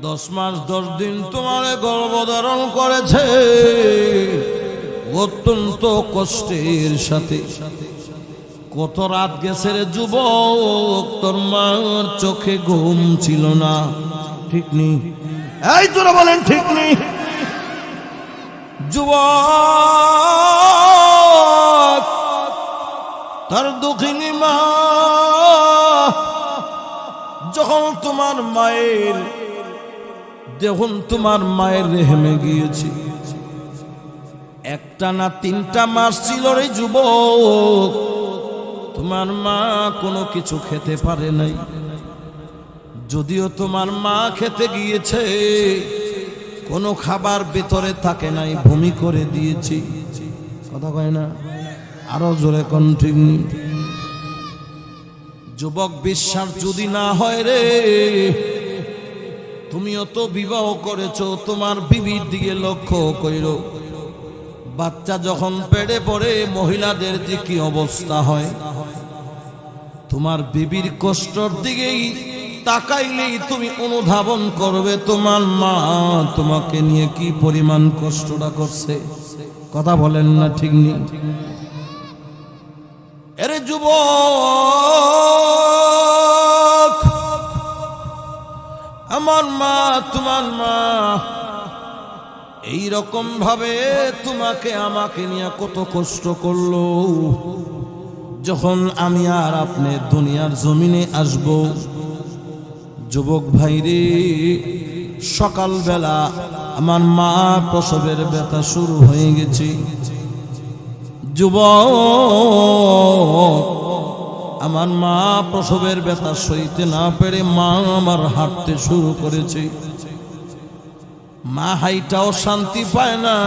10 মাস 10 দিন তোমার গর্ভধারণ করেছে অত্যন্ত কষ্টের সাথে। কত রাত গেছে রে যুবক, তোর মার চোখে ঘুম ছিল না, ঠিক নেই? এই তোরা বলেন ঠিক নেই? যুবক, তার দুঃখিনী মা যখন তোমার মায়ের রেহেমে গিয়েছে, একটা না 3টা মাস ছিল রে যুবক, তোমার মা কোনো কিছু খেতে পারে নাই। যদিও তোমার মা খেতে গিয়েছে, কোনো খাবার ভিতরে থাকে নাই, বমি করে দিয়েছে। কথা কয় না? আরো জোরে কোন ঠিক নেই? যুবক, বিশ্বাস যদি না হয় রে, তুমিও তো বিবাহ করেছো, তোমার বিবির দিকে লক্ষ্য কইরো। বাচ্চা যখন পেটে পড়ে মহিলাদের যে কি অবস্থা হয়, তোমার বিবির কষ্টর দিকেই তাকাইলেই তুমি অনুধাবন করবে তোমার মা তোমাকে নিয়ে কি পরিমাণ কষ্টটা করছে। কথা বলেন না ঠিক নেই? আরে যুবক, আমার মা, তোমার মা এই রকম ভাবে তোমাকে আমাকে নিয়ে কত কষ্ট করলো। যখন আমি আর আপনি দুনিয়ার জমিনে আসব, যুবক ভাইরে, সকালবেলা আমার মা প্রসবের ব্যথা শুরু হয়ে গেছে। যুবক, আমার মা প্রসবের ব্যথা সইতে না পেরে মা আমার হাঁটতে শুরু করেছে। মা হাইটাও শান্তি পায় না।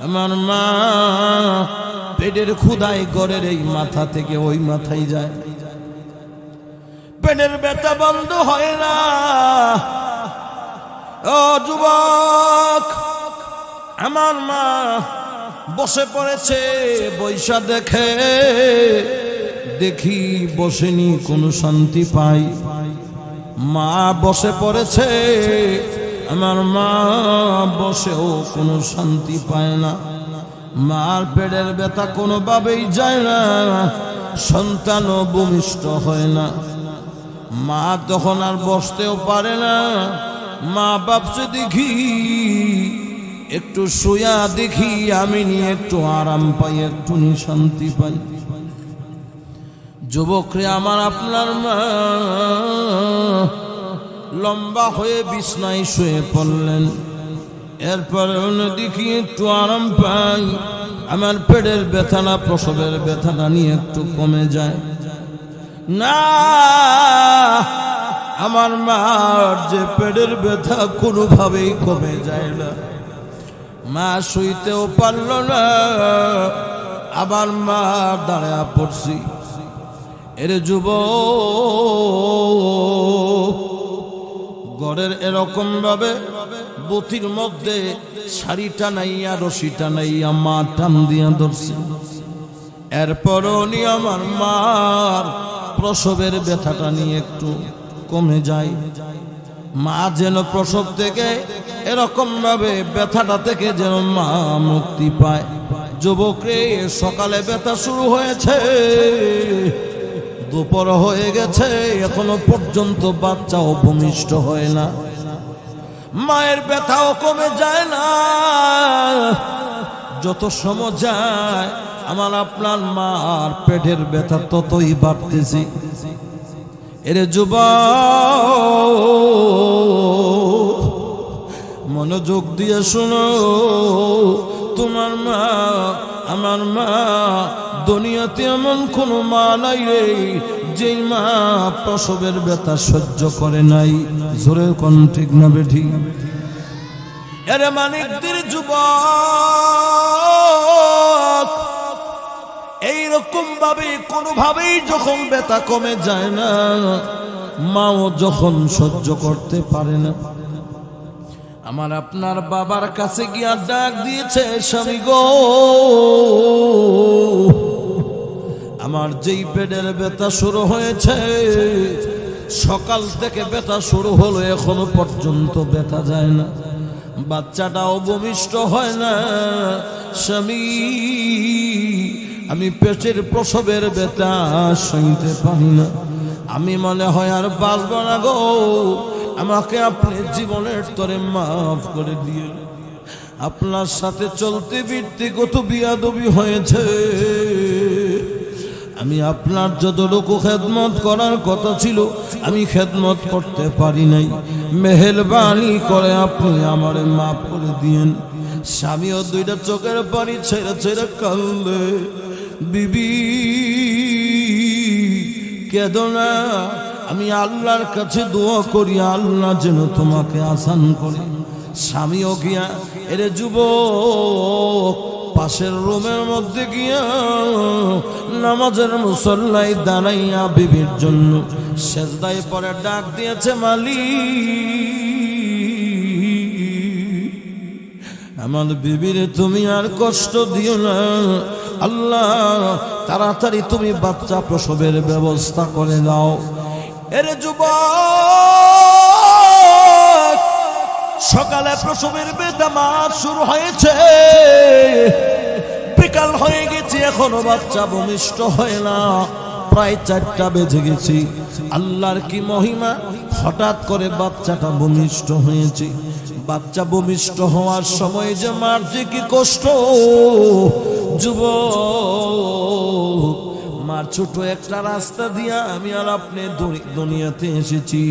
আমার মা পেটের ক্ষুধায় গড়ের এই মাথা থেকে ওই মাথায় যায়, পেটের ব্যথা বন্ধ হয় না। ও যুবক, আমার মা বসে পড়েছে, বৈশা দেখি বসেনি, কোনো শান্তি পাই। মা বসে পড়েছে, আমার মা বসেও কোনো শান্তি পায় না। মার পেটের ব্যথা কোনোভাবেই যায় না, সন্তানও ভূমিষ্ঠ হয় না। মা তখন আর বসতেও পারে না। মা ভাবছে দেখি একটু শুয়া দেখি, আমি নিয়ে একটু আরাম পাই, একটু শান্তি পাই। যুবকরে, আমার আপনার মা লম্বা হয়ে বিছনায় শুয়ে পড়লেন। এরপর দেখি একটু আরাম পাই, আমার পেটের ব্যথাটা, প্রসবের ব্যথাটা নিয়ে একটু কমে যায় না। আমার মার যে পেটের ব্যথা কোনোভাবেই কমে যায় না। মা শুইতেও পারল না, আবার মা দাঁড়া পড়ছি। এর যুবক, ঘরের এরকম ভাবে বুতির মধ্যে শাড়িটা নাইয়া, রশিটা নাইয়া মা টান দিয়া ধরছে। এরপরও নি আমার মার প্রসবের ব্যথাটা নিয়ে একটু কমে যায়। মা যেন প্রসব থেকে এরকম ভাবে ব্যথাটা থেকে যেন মা মুক্তি পায়। যুবকরে, সকালে ব্যথা শুরু হয়েছে, দুপুর হয়ে গেছে, এখনো পর্যন্ত বাচ্চাও ভূমিষ্ঠ হয় না, মায়ের ব্যথাও কমে যায় না। যত সময় যায় আমার আপনার মার পেটের ব্যথা ততই বাড়তেছে। এর যুবক, মনোযোগ দিয়ে শোনো, তোমার মা, আমার মা, দুনিয়াতে এমন কোন মা নাই রে যেই মা প্রসবের ব্যথা সহ্য করে নাই। জোরে কোন ঠিক না বেঠি? এর মানিকদের যুবক, এইরকম ভাবে কোনোভাবেই যখন ব্যথা কমে যায় না, মাও যখন সহ্য করতে পারে না, আমার আপনার বাবার কাছে গিয়া ডাক দিয়েছে, স্বামী গো, আমার যেই পেটের ব্যথা শুরু হয়েছে সকাল থেকে ব্যথা শুরু হলো, এখনো পর্যন্ত ব্যথা যায় না, বাচ্চাটাও ভূমিষ্ঠ হয় না। স্বামী, আমি পেটের প্রসবের ব্যথা সইতে পারি না, আমি মনে হয় আর বাঁচব না গো, আমাকে আপনি জীবনের তরে মাফ করে দিয়ে। আপনার সাথে চলতে ফিরতে কত বিয়াদবি হয়েছে, আমি আপনার যতটুকু খেদমত করার কথা ছিল আমি খেদমত করতে পারি নাই, মেহেরবানি করে আপনি আমারে মাফ করে দিয়েন। স্বামীও দুইটা চোখের পানি ছেড়ে ছেড়ে কাঁদলে, বিবি কেঁদো না, আমি আল্লাহর কাছে দোয়া করি আল্লাহ যেন তোমাকে আসান করে। স্বামীও গিয়া, এরে যুবক, পাশের রুমের মধ্যে গিয়া নামাজের মুসল্লায় দাঁড়াইয়া বিবির জন্য সেজদায় পরে ডাক দিয়েছে, মালিক, আমার বিবির তুমি আর কষ্ট দিও না, আল্লাহ তাড়াতাড়ি তুমি বাচ্চা প্রসবের ব্যবস্থা করে দাও। এরে যুবক, সকালে প্রসবের বেদমা শুরু হয়েছে, বিকাল হয়ে গেছে, এখনো বাচ্চা ভূমিষ্ঠ হয় না, প্রায় 4টা বেজে গেছে। আল্লাহর কি মহিমা, হঠাৎ করে বাচ্চাটা ভূমিষ্ঠ হয়েছে। বাচ্চা ভূমিষ্ঠ হওয়ার সময় যে মার যে কি কষ্ট, যুবক, মার ছোট একটা রাস্তা দিয়া আমি আর আপনি দুনিয়াতে এসেছি।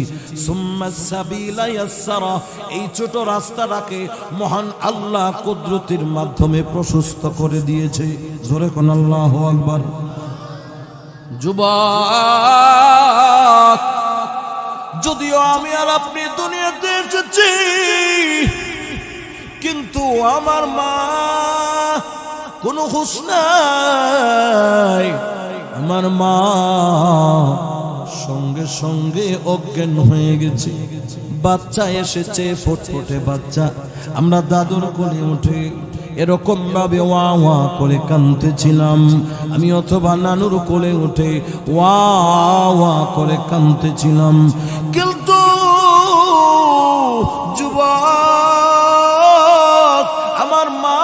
সুম্মাস সাবিলা ইয়াসসারা, এই ছোট রাস্তাটাকে মহান আল্লাহ কুদরতের মাধ্যমে প্রশস্ত করে দিয়েছে। জোরে কোন আল্লাহু আকবার। যুবক, যদিও আমি আর আপনি দুনিয়াতে এসেছি, কিন্তু আমার মা কোনো হুঁশ নাই, আমার মা সঙ্গে সঙ্গে অজ্ঞান হয়ে গেছে। বাচ্চা এসেছে, ফুটফুটে বাচ্চা, আমরা দাদুর কোলে উঠে এরকম ভাবে ওয়া ওয়া করে কাঁদতেছিলাম আমি, অথবা নানুর কোলে উঠে ওয়া ওয়া করে কাঁদতেছিলাম। কিন্তু যুবক, আমার মা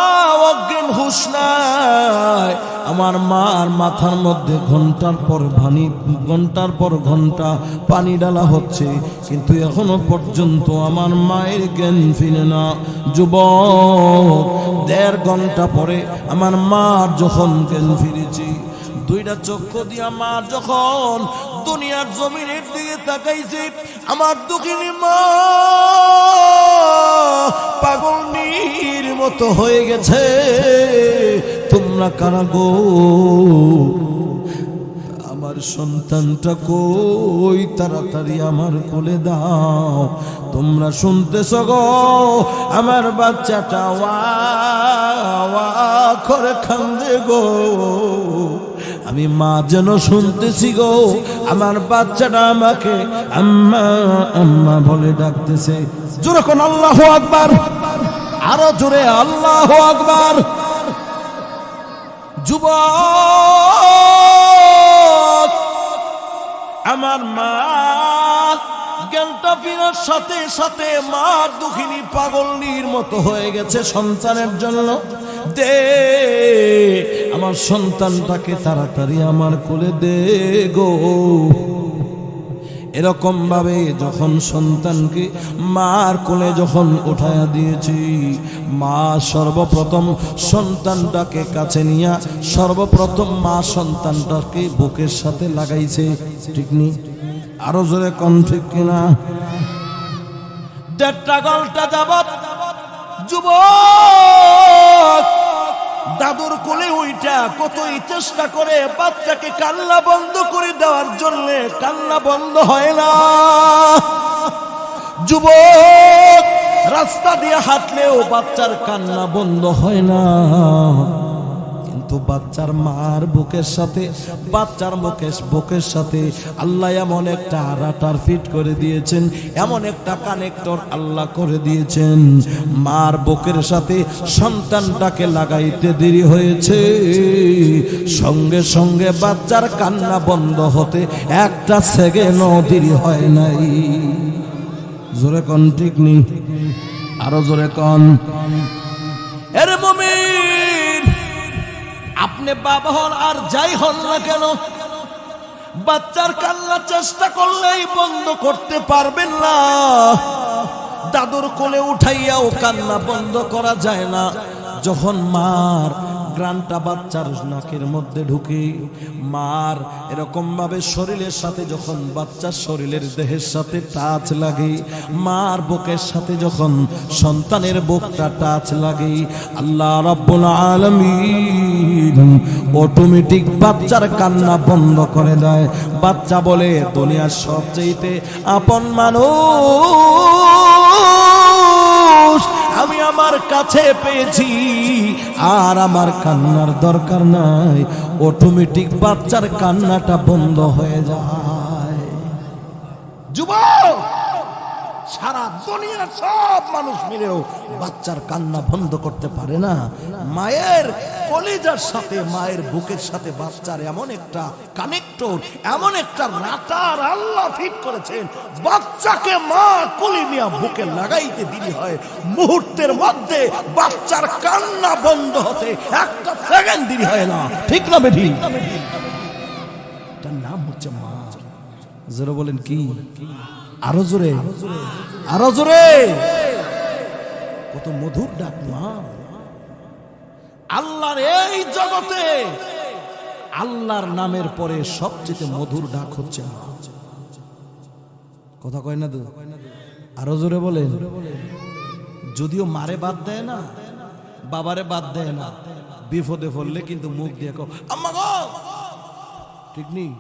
অজ্ঞান, হুঁশ নাই, আমার মার মাথার মধ্যে ঘন্টার পর ঘন্টা পানি ডালা হচ্ছে, কিন্তু এখনো পর্যন্ত আমার মায়ের জ্ঞান ফিরে না। যুবক, 1.5 ঘন্টা পরে আমার মার যখন জ্ঞান ফিরেছি, 2টা চক্ষু দিয়া মা যখন দুনিয়ার জমিনের দিকে তাকাইছে, আমার দুঃখিনী মা পাগলনির মতো হয়ে গেছে। তোমরা কারা গো? আমার সন্তানটা কই, তাড়াতাড়ি আমার কোলে দাও। তোমরা শুনতেছ গো, আমার বাচ্চাটা ওয়া ওয়া করে কান্দে গো, আমি মা যেন শুনতেছি গো, আমার বাচ্চাটা আমাকে আম্মা আম্মা বলে ডাকতেছে। জোরে কোন আল্লাহু আকবার, আরো জোরে আল্লাহু আকবার। যুবক, আমার মা জ্ঞানটা ফেরার সাথে সাথে মা দুঃখিনী পাগলনির মতো হয়ে গেছে সন্তানের জন্য। দে আমার সন্তানটাকে তাড়াতাড়ি আমার কোলে দে গো। এরকম ভাবে যখন সন্তানকে মার কোলে যখন উঠায়া দিয়েছি, মা সর্বপ্রথম সন্তানটাকে কাছে নিয়া সর্বপ্রথম মা সন্তানটাকে বুকের সাথে লাগাইছে। ঠিক নি? আরো জোরে কোন ঠিক কিনা? 1.5 ঘন্টা যাবত যুবক দাদুর কোলে উইটা কতই চেষ্টা করে বাচ্চাকে কান্না বন্ধ করে দেওয়ার জন্য, কান্না বন্ধ হয় না। যুবক, রাস্তা দিয়ে হাঁটলেও বাচ্চার কান্না বন্ধ হয় না। কিন্তু কিন্তু বাচ্চার মার বুকের সাথে, বাচ্চার বুকের সাথে আল্লাহ এমন একটা রাটার ফিট করে দিয়েছেন, এমন একটা কানেক্টর আল্লাহ করে দিয়েছেন, মার বুকের সাথে সন্তানটাকে লাগাইতে দেরি হয়েছে, সঙ্গে সঙ্গে বাচ্চার কান্না বন্ধ হতে একটা সেকেন্ডও দেরি হয় নাই। জোরে কোন ঠিক নেই, আরো জোরে কোন। এর মুমিন, আপনি বাবা হন আর যাই হন না কেন, বাচ্চার কান্না চেষ্টা করলেই বন্ধ করতে পারবেন না। দাদুর কোলে উঠাইয়াও কান্না বন্ধ করা যায় না। যখন মার গ্রানটা বাচ্চার নাকের মধ্যে ঢুকে, মার এরকম ভাবে শরীরের সাথে যখন বাচ্চার শরীরের দেহের সাথে টাচ লাগে, মার বুকের সাথে যখন সন্তানের বুকটা টাচ লাগে, আল্লাহ রাব্বুল আলামিন অটোমেটিক বাচ্চার কান্না বন্ধ করে দেয়। বাচ্চা বলে, দুনিয়ার সবচেয়ে আপন মানুষ আমি আমার কাছে পেয়েছি, আর আমার কান্নার দরকার নাই। অটোমেটিক বাচ্চার কান্নাটা বন্ধ হয়ে যায়। যুবক, সারা দুনিয়ার সব মানুষ মিলেও বাচ্চার কান্না বন্ধ করতে পারে না। মায়ের কলিজার সাথে, মায়ের বুকের সাথে বাচ্চার এমন একটা কানেক্টর, এমন একটা রাটার আল্লাহ ফিট করেছেন, বাচ্চাকে মা কোলে নিয়ে বুকে লাগাইতে দেরি হয়, মুহূর্তের মধ্যে বাচ্চার কান্না বন্ধ হতে একটা সেকেন্ড দেরি হয় না। ঠিক না বেঠি? এটার নাম হচ্ছে মা। জোরে বলেন কি? আরো জোরে, আরো জোরে। কত মধুর ডাক মা। আল্লাহর এই জগতে আল্লাহর নামের পরে সবচেয়ে মধুর ডাক হচ্ছে মা। কথা কয় না তো? আরো জোরে বলেন। যদিও মারে বাদ দেয় না, বাবারে বাদ দেয় না, বিপদে পড়লে কিন্তু মুখ দিয়ে কও আম্মা গো, ঠিক নেই?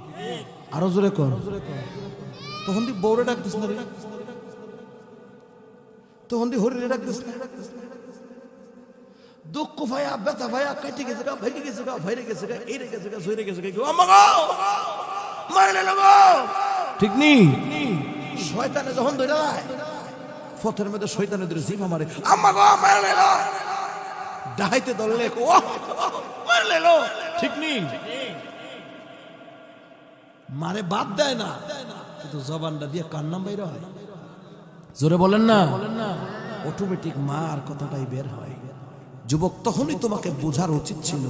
আরো জোরে কর। তখন তুই বউরে ডাকতিস না রে, তখন তুই হরিরে ডাকতিস না। দুঃখ ভাইয়া, ব্যথা ভাইয়া, কেটে গেছে গা, ভেঙে গেছে গা, ভাইরে গেছে গা, এইরে গেছে গা, সইরে গেছে গা, আম্মা গো মারলে না গো, ঠিক নেই? শয়তানে যখন ধরে যায়, পথের মধ্যে শয়তানে ধরে জিভা মারে, আম্মা গো মারলে না, ডাইতে ধরলে ও মারলে লো, ঠিক নেই? মারে বাদ দেয় না, কিন্তু জবানটা দিয়ে কান্না বাইরে হয়। জোরে বলেন না? অটোমেটিক মার কথাটাই বের হয়। যুবক, তখনই তোমাকে বোঝার উচিত ছিল,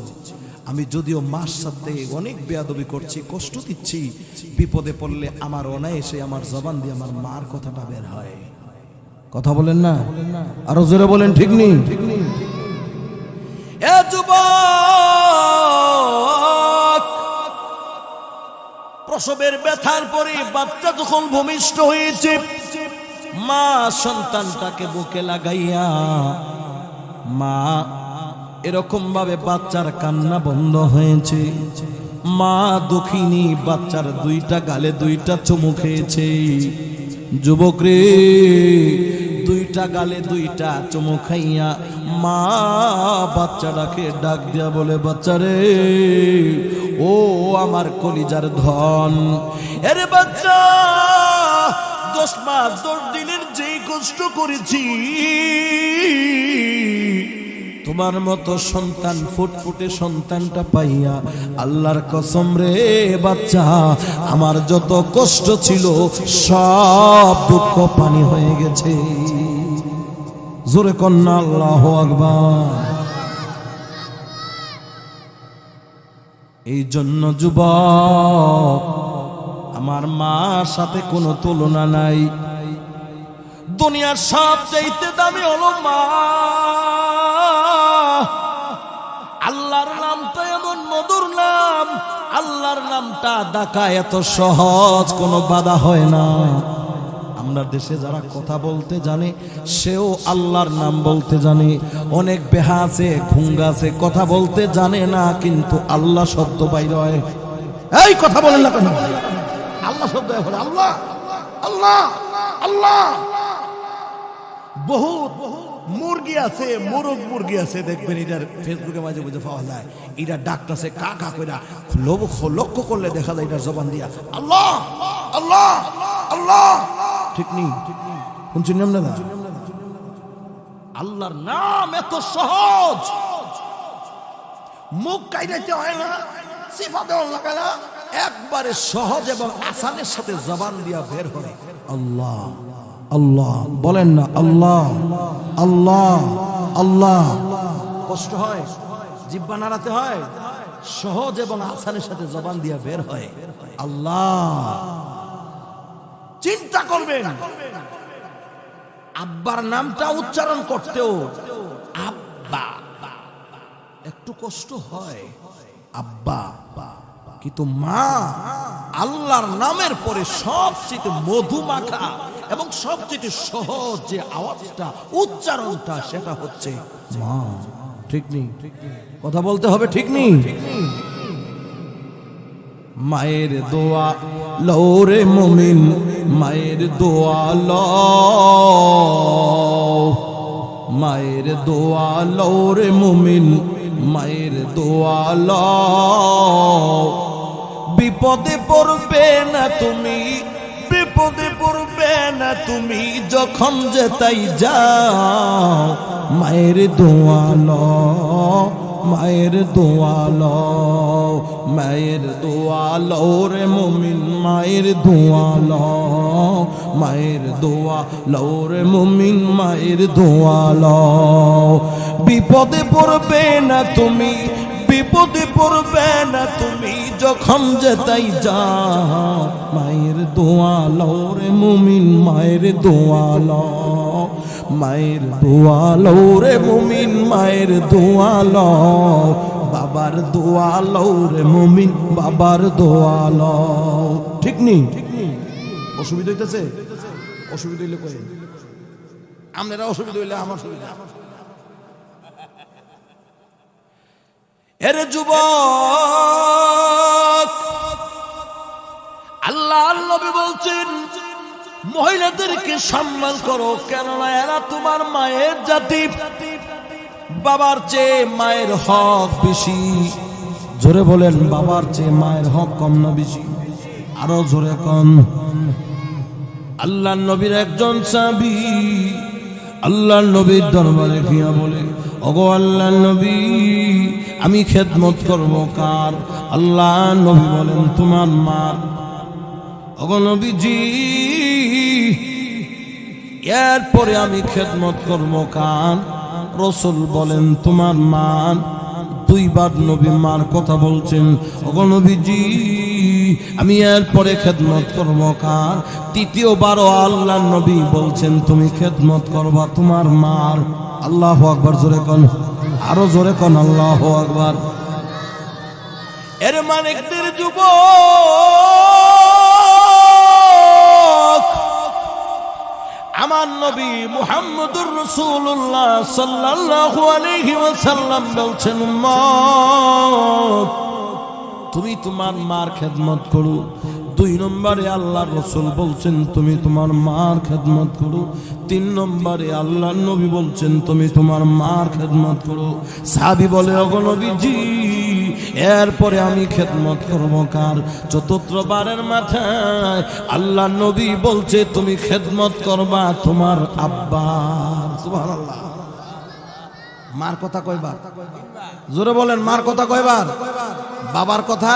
আমি যদিও মার সাথে অনেক বেয়াদবি করছি, কষ্ট দিচ্ছি, বিপদে পড়লে আমার অনায়াসে আমার জবান দিয়ে আমার মার কথাটা বের হয়। কথা বলেন না? আরো জোরে বলেন ঠিক নেই? এ যুবক, প্রসবের ব্যথার পরে বাচ্চা যখন ভূমিষ্ঠ হয়েছে, মা সন্তানটাকে বুকে লাগাইয়া, মা এরকম ভাবে বাচ্চার কান্না বন্ধ হয়েছে। মা দুঃখিনী, বাচ্চার দুইটা গালে দুইটা চুমু খেয়েছে। যুবক রে, দুইটা গালে দুইটা চুমু খাইয়া মা বাচ্চাটাকে ডাক দিয়া বলে, বাচ্চারে ও আমার কলিজার ধন, এরে বাচ্চা 10 মাস 10 দিনের যেই কষ্ট করেছি, তোমার মতো সন্তান ফুটফুটে সন্তানটা পাইয়া আল্লাহর কসম রে বাচ্চা, আমার যত কষ্ট ছিল সব দুঃখ পানি হয়ে গেছে। জোরে কন্যা আল্লাহু আকবার। এই জন্য যুবক, আমার মার সাথে কোনো তুলনা নাই। দুনিয়ার সবচাইতে দামি হলো মা। আল্লাহর নামটা এমন মধুর নাম, আল্লাহর নামটা ডাকা এত সহজ, কোনো বাধা হয় না। আমরা দেশে যারা কথা বলতে জানে, সেও আল্লাহর নাম বলতে জানে। অনেক বেহা আছে, ঘুঙ্গা আছে, কথা বলতে জানে না, কিন্তু আল্লাহ শব্দ বাইর হয়। এই কথা বলেন না কেন? আল্লাহ শব্দ হয়, আল্লাহ আল্লাহ আল্লাহ। বহুত মুরগি আছে, মোরগ মুরগি আছে, দেখবেন এটার ফেসবুকে মাঝে মাঝে পাওয়া যায়। এটা ডাকতেছে কাকা কইরা, লক্ষ্য করলে দেখা যায় এটার জবান দিয়া আল্লাহ আল্লাহ আল্লাহ। ঠিক নেই? শুনছেন না? আল্লাহর নাম এত সহজ, মুখ কাইরাইতে হয় না, সিফা দেওয়া লাগে না, একবারে সহজ এবং আসানের সাথে জবান দিয়া বের হয় আল্লাহ আল্লাহ। বলেন না আল্লাহ আল্লাহ আল্লাহ। কষ্ট হয়, জিহ্বা নাড়াতে হয়, সহজ এবং আসানের সাথে জবান দিয়া বের হয় আল্লাহ। চিন্তা করবেন, আব্বার নামটা উচ্চারণ করতেও আব্বা একটু কষ্ট হয়, আব্বা। কিন্তু মা, আল্লাহর নামের পরে সবচেয়ে মধু মাখা এবং সবচেয়ে সহজ যে আওয়াজটা, উচ্চারণটা, সেটা হচ্ছে মা। ঠিক নেই? কথা বলতে হবে, ঠিক নেই? মায়ের দোয়া লওরে মুমিন, মায়ের দোয়া লও, মায়ের দোয়া লওরে মুমিন, মায়ের দোয়া লও। বিপদে পড়বে না তুমি, বিপদে পড়বে না তুমি, যখন যেতাই যাও মায়ের দোয়া লও, মায়ের দোয়া লও, মায়ের দোয়া লও রে মুমিন, মায়ের দোয়া লও, মায়ের দোয়া লও রে মুমিন, মায়ের দোয়া লও। বিপদে পড়বে না তুমি, বিপদে পড়বে না তুমি, যখন যেতাই যাও মায়ের দোয়া লও রে মুমিন, মায়ের দোয়া লও, মায়ের দোয়া লও রে মুমিন, মায়ের দোয়া লও। বাবার দোয়া লও রে মুমিন, বাবার দোয়া লও। ঠিক নেই? অসুবিধা হইতেছে? অসুবিধা হইলে কই, আপনারা অসুবিধা হইলে আমার সুবিধা। এর যুবক, আল্লাহর নবী বলছেন মহিলাদেরকে সম্মান করো, কেননা এরা তোমার মায়ের জাতি। বাবার চেয়ে মায়ের হক বেশি। জোরে বলেন, বাবার চেয়ে মায়ের হক কম না বেশি? আরো জোরে কম। আল্লাহর নবীর একজন সাহাবী আল্লাহর নবীর দরবারে গিয়া বলে, ওগো আল্লাহর নবী, আমি খেদমত করব কার? আল্লাহর নবী বলেন, তোমার মার। ওগো নবীজি, এরপরে আমি খেদমত করব কার? রাসূল বলেন, তোমার মান। দুইবার নবী মার কথা বলছেন। ওগো নবীজি, আমি এরপরে খেদমত করব কার? তৃতীয়বারও আল্লাহর নবী বলছেন, তুমি খেদমত করবা তোমার মার। আল্লাহু আকবার। জোরে কোন, আরো জোরে কোন আল্লাহু আকবার। এর মানিকদের যুবক, আমার নবী মুহাম্মদুর রাসূলুল্লাহ সাল্লাল্লাহু আলাইহি ওয়াসাল্লাম বলছেন, উম্মত, তুমি তোমার মার খেদমত করো। 2 নম্বরে আল্লাহর রাসূল বলছেন, তুমি তোমার মার খেদমত করো। 3 নম্বরে আল্লাহর নবী বলছেন, তুমি তোমার মার খেদমত করো। সাহাবী বলে, ওগো নবীজি, এরপরে আমি খেদমত করব কার? চতুর্থবারের মাথায় আল্লাহর নবী বলছে, তুমি খেদমত করবা তোমার আব্বা। সুবহানাল্লাহ। মার কথা কয়বার? জোরে বলেন, মার কথা কয়বার? বাবার কথা।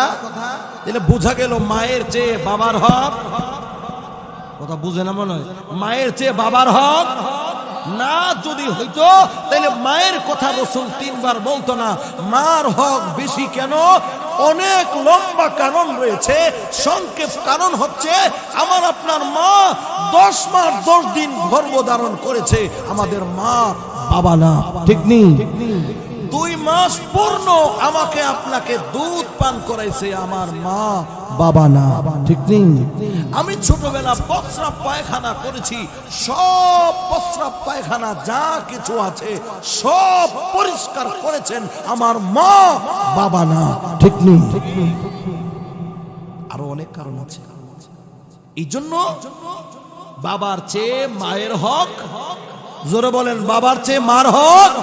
তাহলে বোঝা গেল মায়ের চেয়ে বাবার হক। কথা বুঝে না মনে হয়? মায়ের চেয়ে বাবার হক না যদি হইতো, তাহলে মায়ের কথা রাসূল 3 বার বলতো না। মার হক বেশি কেন? অনেক লম্বা কারণ রয়েছে। সংক্ষেপ কারণ হচ্ছে, আমার আপনার মা 10 মাস 10 দিন গর্ভধারণ করেছে, আমাদের মা বাবা না। ঠিক নেই? 2 মাস পূর্ণ আমাকে আপনাকে দুধ পান করাইছে, আমার মা বাবা না। ঠিক নেই? আমি ছোটবেলা প্রস্রাব পায়খানা করেছি, সব প্রস্রাব পায়খানা যা কিছু আছে সব পরিষ্কার করেছেন আমার মা বাবা না। ঠিক নেই? আরো অনেক কারণ আছে। এই জন্য বাবার চেয়ে মায়ের হক জোরে বলেন, বাবার চেয়ে মার হক।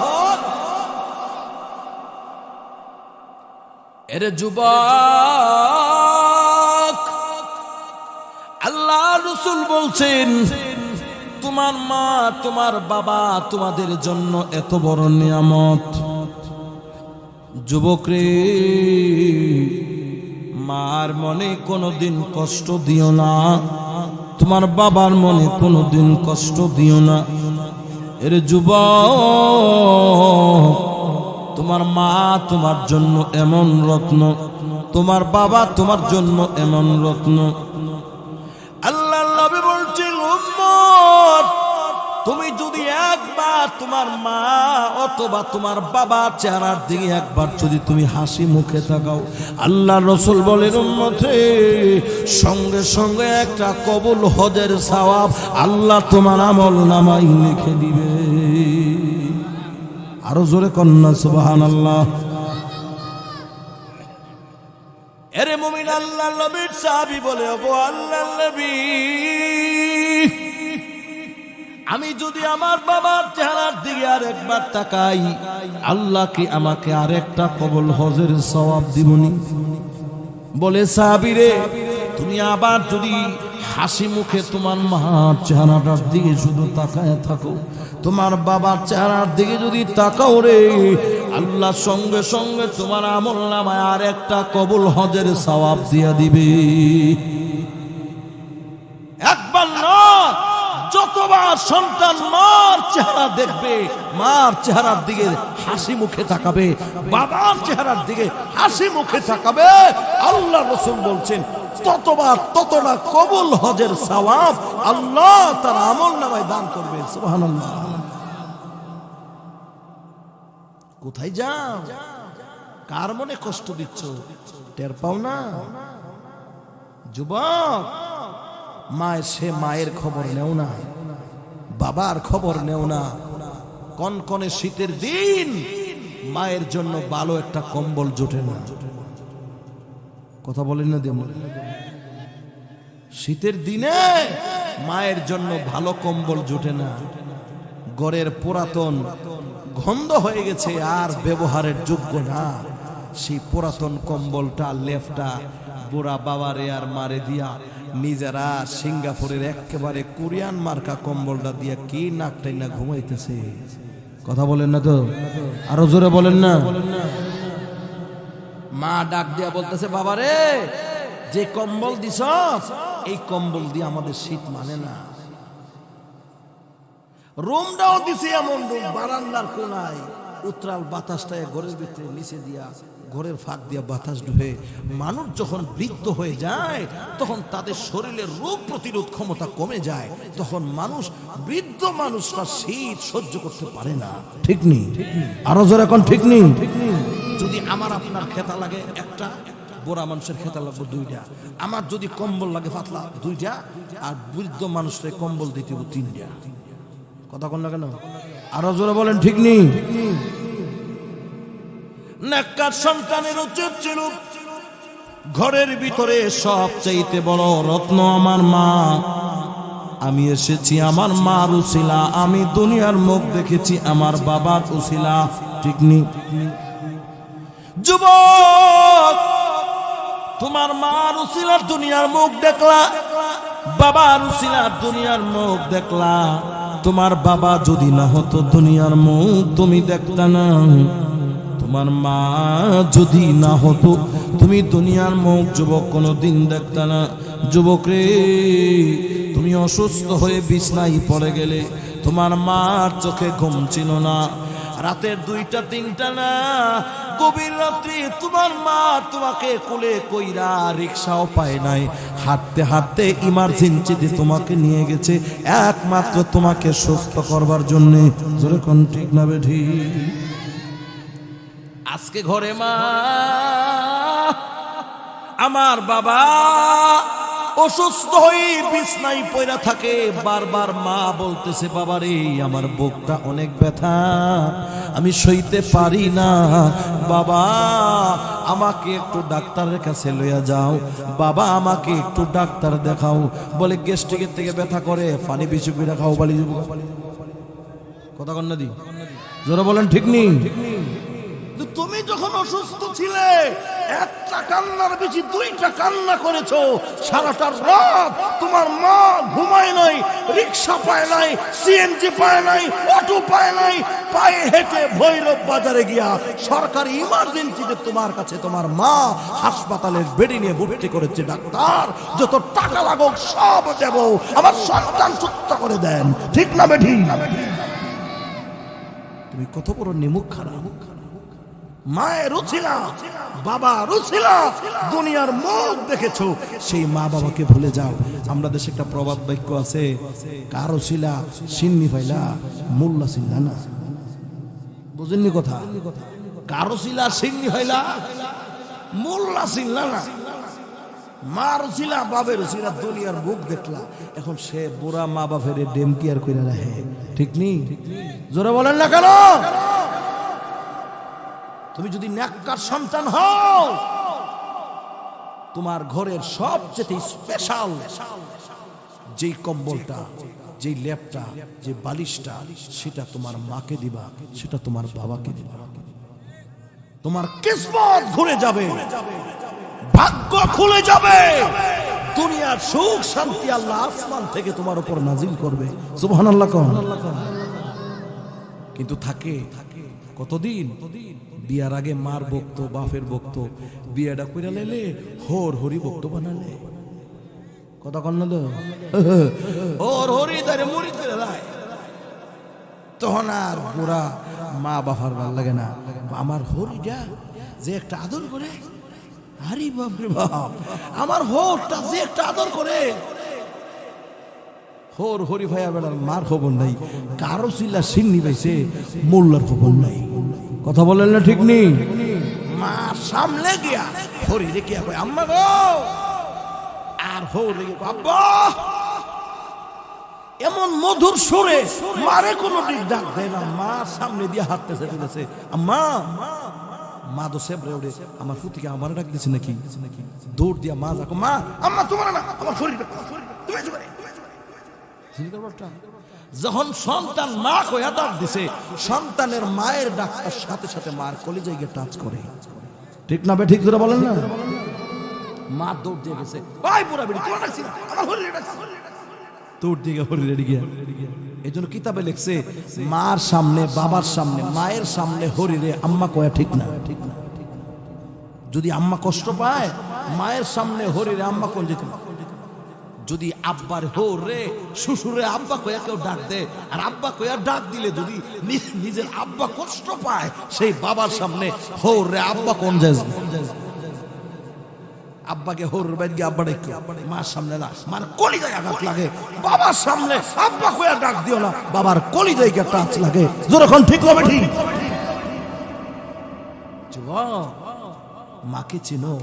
এর যুবক, আল্লাহ রাসূল বলছেন তোমার মা তোমার বাবা তোমাদের জন্য এত বড় নিয়ামত। যুবক রে, মার মনে কোনোদিন কষ্ট দিও না, তোমার বাবার মনে কোনোদিন কষ্ট দিও না। এর যুবক, তোমার মা তোমার জন্য এমন রত্ন, তোমার বাবা তোমার জন্য এমন রত্ন। আল্লাহ নবী বলছেন উম্মত, তুমি যদি একবার তোমার মা অথবা তোমার বাবার চেহারার দিকে একবার যদি তুমি হাসি মুখে তাকাও, আল্লাহ রাসূল বলেন উম্মত রে, সঙ্গে সঙ্গে একটা কবুল হজের সওয়াব আল্লাহ তোমার আমল নামায় লিখে দিবে। আরো জোরে কন্যা সুবহানাল্লাহ। এরে মুমিন, আল্লাহ নবীর সাহাবী বলে, ওগো আল্লাহর নবী, আমি যদি আমার বাবার চেহারার দিকে আর একবার তাকাই, আল্লাহ কি আমাকে আর একটা কবুল হজের সওয়াব দিবনি? বলে সাহাবী রে, তুমি আবার যদি হাসি মুখে তোমার মার চেহারাটার দিকে শুধু তাকায় থাকো, তোমার বাবার চেহারার দিকে যদি তাকাও রে, আল্লাহ সঙ্গে সঙ্গে তোমার আমল নামায় আর একটা কবুল হজের সওয়াব দিয়া দিবে। একবার না, যতবার সন্তান মার চেহারা দেখবে, মার চেহারার দিকে হাসি মুখে তাকাবে, বাবার চেহারার দিকে হাসি মুখে তাকাবে, আল্লাহ রাসূল বলছেন ততবার ততটা কবুল হজের সওয়াব আল্লাহ তার আমল নামায় দান করবে। সুবহানাল্লাহ। কোথায় যাও? কার মনে কষ্ট দিচ্ছ? টের পাও না? যুবক, সে মায়ের খবর নেও না, বাবার খবর নেও না। কনকনে শীতের দিন মায়ের জন্য ভালো একটা কম্বল জোটে না। কথা বলেন না দেব, শীতের দিনে মায়ের জন্য ভালো কম্বল জোটে না। ঘরের পুরাতন গন্ধ হয়ে গেছে, আর ব্যবহারের যোগ্য না। সেই পুরাতন কম্বলটা, লেফটা বুড়া বাবারে আর মারে দিয়া নিজেরা সিঙ্গাপুরের একেবারে কোরিয়ান মার্কা কম্বলটা দিয়া কি নাকটাই না ঘুমাইতেছে। কথা বলেন না তো, আরো জোরে বলেন না। মা ডাক দিয়া বলতেছে, বাবারে যে কম্বল দিছ, এই কম্বল দিয়ে আমাদের শীত মানে না। রুমটাও দিছে এমন রুম, বারান্দার কোনায় উত্রাল বাতাসটা ঘরের ভিতরে নিচে দিয়া, ঘরের ফাঁক দিয়া বাতাস ঢুকে। মানুষ যখন বৃদ্ধ হয়ে যায় তখন তাদের শরীরের রোগ প্রতিরোধ ক্ষমতা কমে যায়, তখন মানুষ, বৃদ্ধ মানুষরা শীত সহ্য করতে পারে না। ঠিক নেই? আরো জোরে এখন ঠিক নেই? যদি আমার আপনার খেতা লাগে একটা, বুড়া মানুষের খেতা লাগবে দুইটা, আমার যদি কম্বল লাগে পাতলা দুইটা, আর বৃদ্ধ মানুষের কম্বল দিতে হবে তিনটা। কথা কোন না কেন? আরো জোরে বলেন ঠিক নেই? নেককার সন্তানের উচিত ছিল ঘরের ভিতরে সবচাইতে বড় রত্ন আমার মা। আমি এসেছি আমার মার উসিলা, আমি দুনিয়ার মুখ দেখেছি আমার বাবার উসিলা। ঠিক নেই? যুবক, তোমার মার উসিলার দুনিয়ার মুখ দেখলা, বাবার উসিলার দুনিয়ার মুখ দেখলা। তোমার বাবা যদি না হতো দুনিয়ার মুখ তুমি দেখতা না, তোমার মা যদি না হতো তুমি দুনিয়ার মুখ যুবক কোনোদিন দেখতা না। যুবক রে, তুমি অসুস্থ হয়ে বিছনায় পড়ে গেলে, তোমার মার চোখে ঘুম ছিল না, রাতের 2টা 3টা না, গভীর রাত্রি তোমার মা তোমাকে কোলে কইরা, রিকশাও পায় নাই, হাঁটতে হাঁটতে ইমার্জেন্সিতে তোমাকে নিয়ে গেছে একমাত্র তোমাকে সুস্থ করবার জন্য। জোরে কোন ঠিক না বেঠি? আজকে ঘরে মা, আমার বাবা অসুস্থ হয়ে বিছনায় পড়ে থাকে, বারবার মা বলতেছে, বাবা রে আমার বুকটা অনেক ব্যথা, আমি সইতে পারি না, বাবা আমাকে একটু ডাক্তারের কাছে লইয়া যাও, বাবা আমাকে একটু ডাক্তার দেখাও। বলে গ্যাস্ট্রিকের থেকে ব্যথা করে, পানি বেশি করে খাও, বালি কথা কন্যা দি জোরে বলেন ঠিক নেই। তুমি যখন অসুস্থ ছিলে একটা কান্নার বেশি দুইটা কান্না করেছো, সারাটা রাত তোমার মা ঘুমায় নাই, রিক্সা পায় নাই, সিএনজি পায় নাই, অটো পায় নাই, পায়ে হেঁটে ভৈরব বাজারে গিয়া সরকারি ইমার্জেন্সিতে তোমার কাছে তোমার মা হাসপাতালের বেডে নিয়ে ভর্তি করেছে। ডাক্তার যত টাকা লাগুক সব দেব, আমার সন্তান সুস্থ করে দেন, ঠিক না বেঠি? তুমি কত বড় নিমুখ খারাপ। মায়ের রুছিলা, বাবা রুছিলা, দুনিয়ার মুখ দেখেছো, সেই মা বাবাকে ভুলে যাও। আমরা দেশে একটা প্রবাদ বাক্য আছে, কারো ছিলা সিন্নি ফাইলা মোল্লা ছিলা না। বুঝেননি কথা? কারো ছিলা সিন্নি ফাইলা মোল্লা ছিলা না। মার ছিলা, বাবের ছিলা, দুনিয়ার মুখ দেখলা। এখন সে বুড়া মা বাপের ডেম কি আর কইরা রাখে, ঠিক নেই? জোরে বলেন না কেন? তুমি যদি নেককার সন্তান হও, তোমার ঘরের সবচেয়ে স্পেশাল যেই কম্বলটা, যেই লেপটা, যে বালিশটা, সেটা তোমার মাকে দিবা, সেটা তোমার বাবাকে দিবা। তোমার কিসমত ঘুরে যাবে, ভাগ্য খুলে যাবে, দুনিয়ার সুখ শান্তি আল্লাহ আসমান থেকে তোমার উপর নাজিল করবে। সুবহানাল্লাহ কোন? কিন্তু থাকে কতদিন? বিয়ার আগে মার বক্ত, বাপের বক্ত, বিয়াটা কইরা লাইলে হোর হরি বক্ত বানালে। কথা কন না তো? হোর হরি দারে মুড়ি করে দেয়। তখন আর পুরা মা বাবার ভাল লাগে না। আমার হরিটা যে একটা আদর করে, আরে বাপ রে বাপ, আমার হোরটা যে একটা আদর করে। হোর হরি ভাইয়া বেড়ার মার খবর নাই, কারো চিল্লা সিন্নি পাইছে, মোল্লার খবর নাই। কথা বলেন না ঠিক নেই? মা সামনে গিয়া হরি রেখে কয় আম্মা গো, আর হোর রেখে আব্বা। এমন মধুর সুরে মারে কোনো দিক ডাক দেয় না। মা সামনে দিয়ে হাঁটতেছে, বলেছে আম্মা। মা তো সেবরে ওরে, আমার ফুটিকে আমার ডাক দিছে নাকি? দৌড় দিয়া মা যাকো, মা আম্মা তোমার না, আমার শরীর যখন সন্তান মা কইয়া ডাক দিছে, সন্তানের মায়ের ডাকটার সাথে সাথে মার কলিজায় গিয়ে টাচ করে, ঠিক না? ঠিক করে বলেন না? মা দৌড় দিয়ে গেছে, ভাই পুরা বেড়ি তোমার ডাকছি না, আমার হরি ডাকছি। দৌড় দিয়ে হরি রেডি গিয়া। এই জন্য কিতাবে লিখছে, মার সামনে, বাবার সামনে, মায়ের সামনে হরি রে আম্মা কয়া ঠিক না। যদি আম্মা কষ্ট পায়, মায়ের সামনে হরি রে আম্মা কোন যেতে। যদি আব্বার হোর রে, শ্বশুরে আব্বা কয়া কেউ ডাক দে, আর আব্বা কয়া ডাক দিলে যদি নিজের আব্বা কষ্ট পায়, সেই বাবার সামনে হোর রে আব্বা কোন যায়? আব্বাকে হোর বাইর গিয়ে আব্বা ডাক, মার সামনে না, মার কলিজায় আঘাত লাগে। বাবার সামনে আব্বা কয়া ডাক দিও না, বাবার কলিজায় গিয়ে টাচ লাগে। যখন ঠিক হবে ঠিক। মাকে চিনো,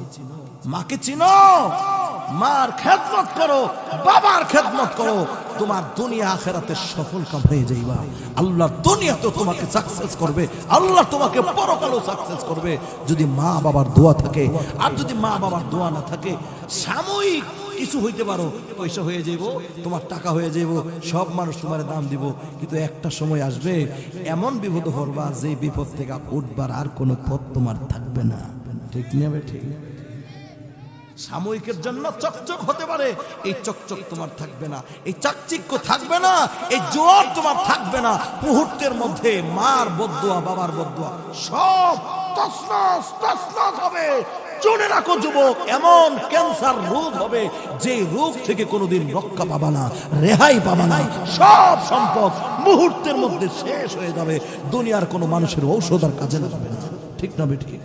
মাকে চিনো, মার খেদমত করো, বাবার খেদমত করো, তোমার দুনিয়া আখিরাতে সফল কাম হয়ে যাইবা। আল্লাহ দুনিয়াতে তোমাকে সাকসেস করবে, আল্লাহ তোমাকে পরকালেও সাকসেস করবে যদি মা বাবার দোয়া থাকে। আর যদি মা বাবার দোয়া না থাকে, সাময়িক কিছু হইতে পারো, পয়সা হয়ে যাইব, তোমার টাকা হয়ে যাইব, সব মানুষ তোমার দাম দিব, কিন্তু একটা সময় আসবে এমন বিপদ পড়বা, যে বিপদ থেকে উঠবার আর কোনো পথ তোমার থাকবে না, ঠিক নেবে? ঠিক। সাময়িকের জন্য চকচক হতে পারে, এই চকচক তোমার থাকবে না, এই চাকচিক্য থাকবে না, এই জোয়ার তোমার থাকবে না। মুহূর্তের মধ্যে মার বদদুয়া, বাবার বদদুয়া সব তছনছ তছনছ হবে। জেনে রাখো যুবক, এমন ক্যান্সার রোগ হবে যে রোগ থেকে কোনোদিন রক্ষা পাবা না, রেহাই পাবা না। সব সম্পদ মুহূর্তের মধ্যে শেষ হয়ে যাবে, দুনিয়ার কোনো মানুষের ঔষধ আর কাজে লাগবে না, ঠিক না বেঠিক?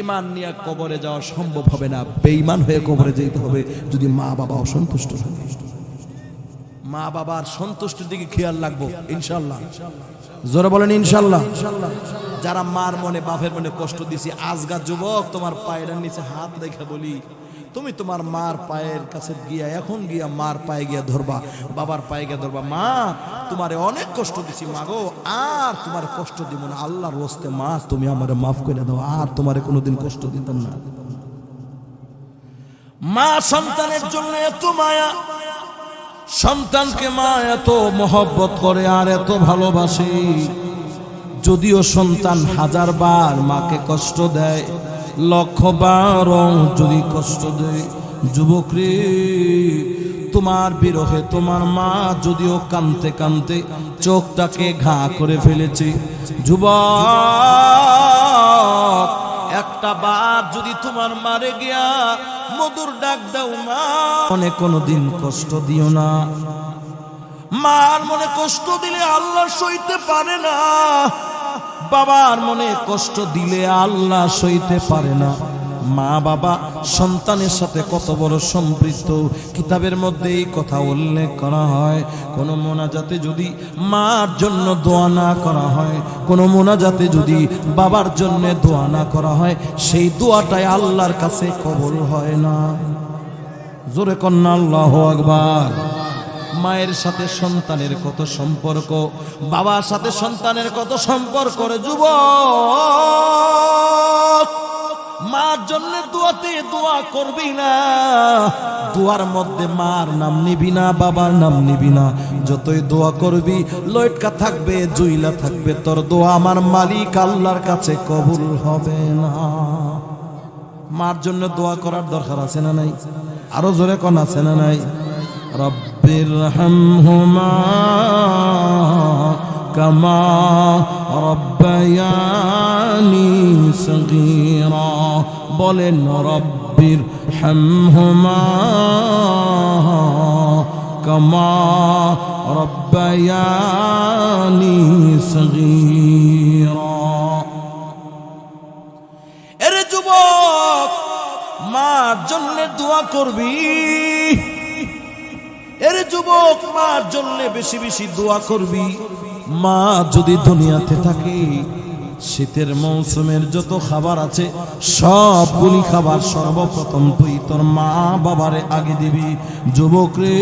ঈমান নিয়ে কবরে যাওয়া সম্ভব হবে না, বেঈমান হয়ে কবরে যেতে হবে যদি মা বাবা অসন্তুষ্ট থাকে। মা বাবার সন্তুষ্টির দিকে খেয়াল রাখবো ইনশাআল্লাহ। জোরে বলেন ইনশাআল্লাহ। যারা মার মনে, বাপের মনে কষ্ট দিছি, আজগা যুবক তোমার পায়ের নিচে হাত রেখে বলি, তুমি তোমার মার পায়ের কাছে গিয়া, এখন গিয়া মার পায়ে গিয়া ধরবা, বাবার পায়ে গিয়া ধরবা, মা তোমারে অনেক কষ্ট দিছি মা গো, আর তোমার কষ্ট দিব না, আল্লাহর ওয়াস্তে মা তুমি আমারে মাফ করে দাও, আর তোমারে কোনোদিন কষ্ট দিতাম না। মা সন্তানের জন্য এত মায়া, সন্তানকে মা এত মহব্বত করে আর এত ভালোবাসে, যদিও সন্তান 1000 বার মাকে কষ্ট দেয়, 1,000,000 বার যদি কষ্ট দেয়, যুবক রে, তোমার বিরহে তোমার মা যদিও কাঁদতে কাঁদতে চোখটাকে ঘা করে ফেলেছে, যুবক একটা বার যদি তোমার মারে গিয়া মধুর ডাক দাও, মা মনে কোনোদিন কষ্ট দিও না। মার মনে কষ্ট দিলে আল্লাহ সইতে পারে না, বাবার মনে কষ্ট দিলে আল্লাহ সইতে পারে না। মা বাবা সন্তানের সাথে কত বড় সম্পৃক্ত, কিতাবের মধ্যে এই কথা উল্লেখ করা হয়। কোন মোনাজাতে যদি মার জন্য দোয়া না করা হয়, কোন মোনাজাতে যদি বাবার জন্য দোয়া না করা হয়, সেই দোয়াটাই আল্লাহর কাছে কবুল হয় না। জোরে কন্না আল্লাহু আকবার। মায়ের সাথে সন্তানের কত সম্পর্ক, বাবার সাথে সন্তানের কত সম্পর্ক রে যুবক। মার জন্য দোয়াতে দোয়া করবি না, দোয়ার মধ্যে মার নাম নিবি না, বাবার নাম নিবি না। যতই দোয়া করবি লটকা থাকবে, জুইলা থাকবে, তোর দোয়া আমার মালিক আল্লাহর কাছে কবুল হবে না। মার জন্য দোয়া করার দরকার আছে না নাই? আরো জোরে কোন আছে না নাই? রব্বিরহামহুমা কামা রব্বায়ানি সগীরা, বলেন রব্বিরহামহুমা কামা রব্বায়ানি সগীরা। এরে যুবক, মার জন্য দোয়া করবি। এরে যুবক, মার জন্য বেশি বেশি দোয়া করবি। মা যদি দুনিয়াতে থাকে, শীতের মৌসুমের যত খাবার আছে সবগুলি খাবার সর্বপ্রথম তুই তোর মা বাবারে আগে দিবি। যুবক রে,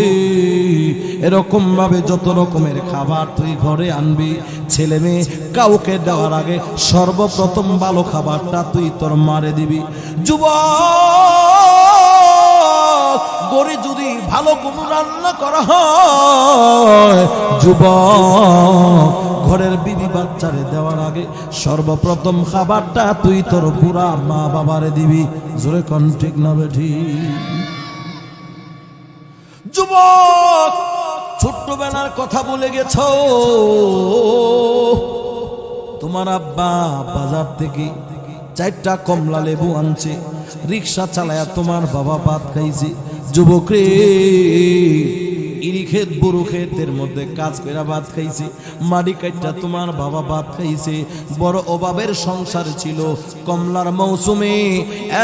এরকম ভাবে যত রকমের খাবার তুই ঘরে আনবি, ছেলে মেয়ে কাউকে দেওয়ার আগে সর্বপ্রথম ভালো খাবারটা তুই তোর মারে দিবি। যুবক, গড়ে যদি ভালো কোনো রান্না করা হয়, যুবক ঘরের বিবি বাচ্চারে দেওয়ার আগে সর্বপ্রথম খাবারটা তুই তোর পুরা মা বাবারে দিবি। জোরে কোন ঠিক না বেঠি? যুবক, ছোট্টবেলার কথা বলে গেছ, তোমার আব্বা বাজার থেকে 4টা কমলা লেবু আনছে, রিক্সা চালায়া তোমার বাবা ভাত খাইছে। যুবক রে, ইরি ক্ষেত বড়ু ক্ষেতের মধ্যে কাজ করে ভাত খাইছে, মাটি কাটটা তোমার বাবা ভাত খাইছে। বড় অভাবের সংসার ছিল, কমলার মৌসুমে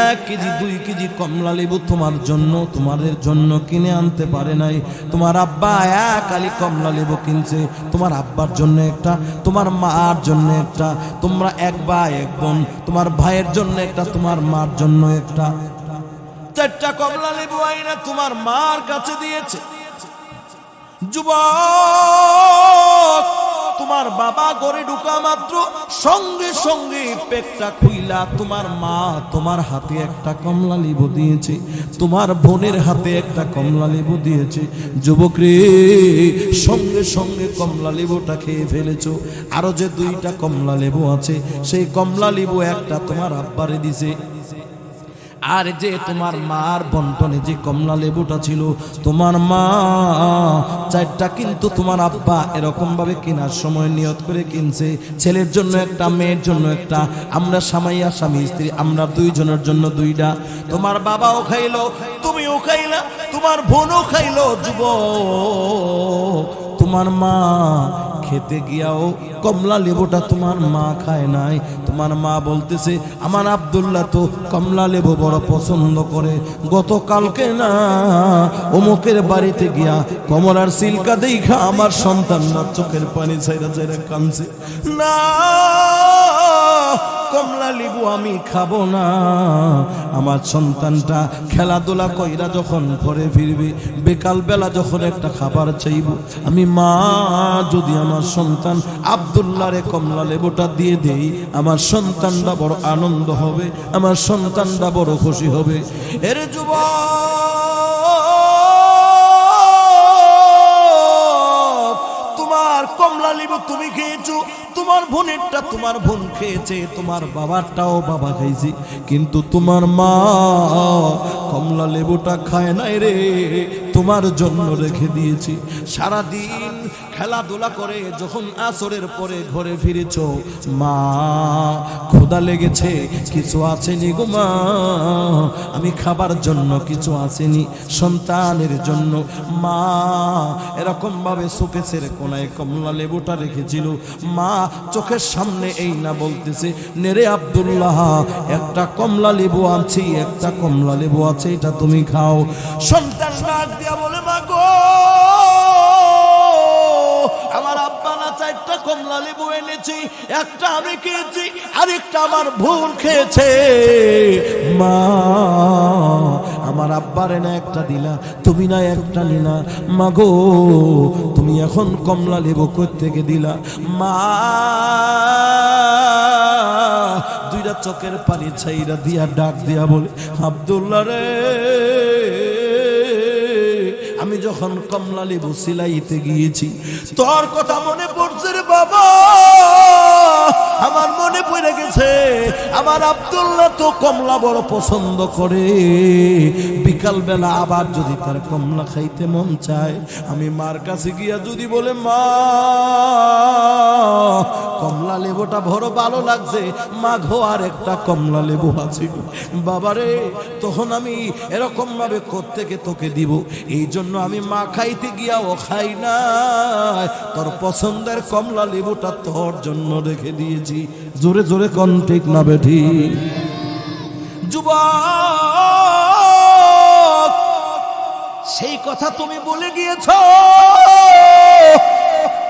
1 কেজি 2 কেজি কমলা লেবু তোমার জন্য তোমাদের জন্য কিনে আনতে পারে নাই। তোমার আব্বা 1 আলি কমলা লেবু কিনছে, তোমার আব্বার জন্য একটা, তোমার মার জন্য একটা, তোমরা 1 ভাই 1 বোন, তোমার ভাইয়ের জন্য একটা, তোমার মার জন্য একটা। 4টা কমলা লেবু আইনা তোমার মার কাছে দিয়েছে। যুবক, তোমার বাবা ঘরে ঢুকা মাত্র সঙ্গে সঙ্গে পেটটা খুইলা তোমার মা তোমার হাতে একটা কমলা লেবু দিয়েছে, তোমার বোনের হাতে একটা কমলা লেবু দিয়েছে। যুবক রে, সঙ্গে সঙ্গে কমলা লেবুটা খেয়ে ফেলেছো। আরো যে 2টা কমলা লেবু আছে, সেই কমলা লেবু একটা তোমার আব্বারে দিছে। আর যে তোমার মার বন্টনে যে কমলা লেবুটা ছিল, তোমার মা 4টা কিন্তু তোমার আব্বা এরকম ভাবে কেনার সময় নিয়ত করে কিনছে, ছেলের জন্য একটা, মেয়ের জন্য একটা, আমরা স্বামী স্ত্রী, আমরা 2 জনের জন্য 2টা। তোমার বাবাও খাইলো, তুমিও খাইলা, তোমার বোনও খাইলো। যুবক, তোমার মা খেতে গিয়াও কমলা লেবুটা তোমার মা খায় নাই। তোমার মা বলতেছে, আমার আব্দুল্লাহ তো কমলা লেবু বড় পছন্দ করে, গতকালকে না অমুকের বাড়িতে গিয়া কমলার সিলকা দেখা আমার সন্তানরা চোখের পানি ছাইরা ছাইরা কাঁদছে। না, কমলা লেবু আমি খাবো না। আমার সন্তানটা খেলাধুলা কইরা যখন ঘরে ফিরবে, বেকাল বেলা যখন একটা খাবার চাইব, আমি মা যদি আমার সন্তান আব্দুল্লাহরে কমলা লেবুটা দিয়ে দেই, আমার সন্তানটা বড় আনন্দ হবে, আমার সন্তানটা বড় খুশি হবে। এর যুবক, কমলা লেবু তুমি খেয়েছো, তোমার বোনেরটা তোমার বোন খেয়েছে, তোমার বাবারটাও বাবা খাইছে, কিন্তু তোমার মা কমলা লেবুটা খায় নাই রে, তোমার জন্য রেখে দিয়েছি। সারাদিন খেলাধুলা করে যখন আসরের পরে ঘরে ফিরেছ, মা ক্ষুধা লেগেছে, কিছু আসেনি গো মা, আমি খাবার জন্য কিছু আসেনি, সন্তানের জন্য মা এরকম ভাবে শোকেসের কোনায় কমলা লেবুটা রেখেছিল। মা চোখের সামনে এই না বলতেছে, নেরে আব্দুল্লাহ একটা কমলা লেবু আনছি, একটা কমলা লেবু আছে, এটা তুমি খাও। সন্তান ডাক দিয়া বলে, মা গো আমার আব্বা না চারটা কমলা লেবু এনেছি, একটা আমি খেয়েছি, আরেকটা আমার বোন খেয়েছে। মা আমার আব্বারে না একটা দিলা, তুমি না একটা নিলা, মা গো তুমি এখন কমলা লেবু কই থেকে দিলা? মা দুইটা চোখের পানি ছাইরা দিয়া ডাক দিয়া বলে, আব্দুল্লাহ রে, আমি যখন কমলা লেবু সিলাইতে গিয়েছি তোর কথা মনে পড়ছে রে বাবা, আমার মনে পড়ে গেছে আমার আব্দুল্লাহ তো কমলা বড় পছন্দ করে, বিকাল বেলা আবার যদি তার কমলা খাইতে মন চায়, আমি মার কাছে গিয়া যদি বলে, মা কমলা লেবুটা বড় ভালো লাগছে, মা ঘো আর একটা কমলা লেবু আছে বাবারে, তখন আমি এরকম ভাবে কোত্থেকে তোকে দিব, এই জন্য আমি মা খাইতে গিয়াও খাই না, তোর পছন্দের কমলা লেবুটা তোর জন্য রেখে দিয়েছি। জোরে জোরে কোন ঠিক না বেঠি? যুবক সেই কথা তুমি বলে গিয়েছ,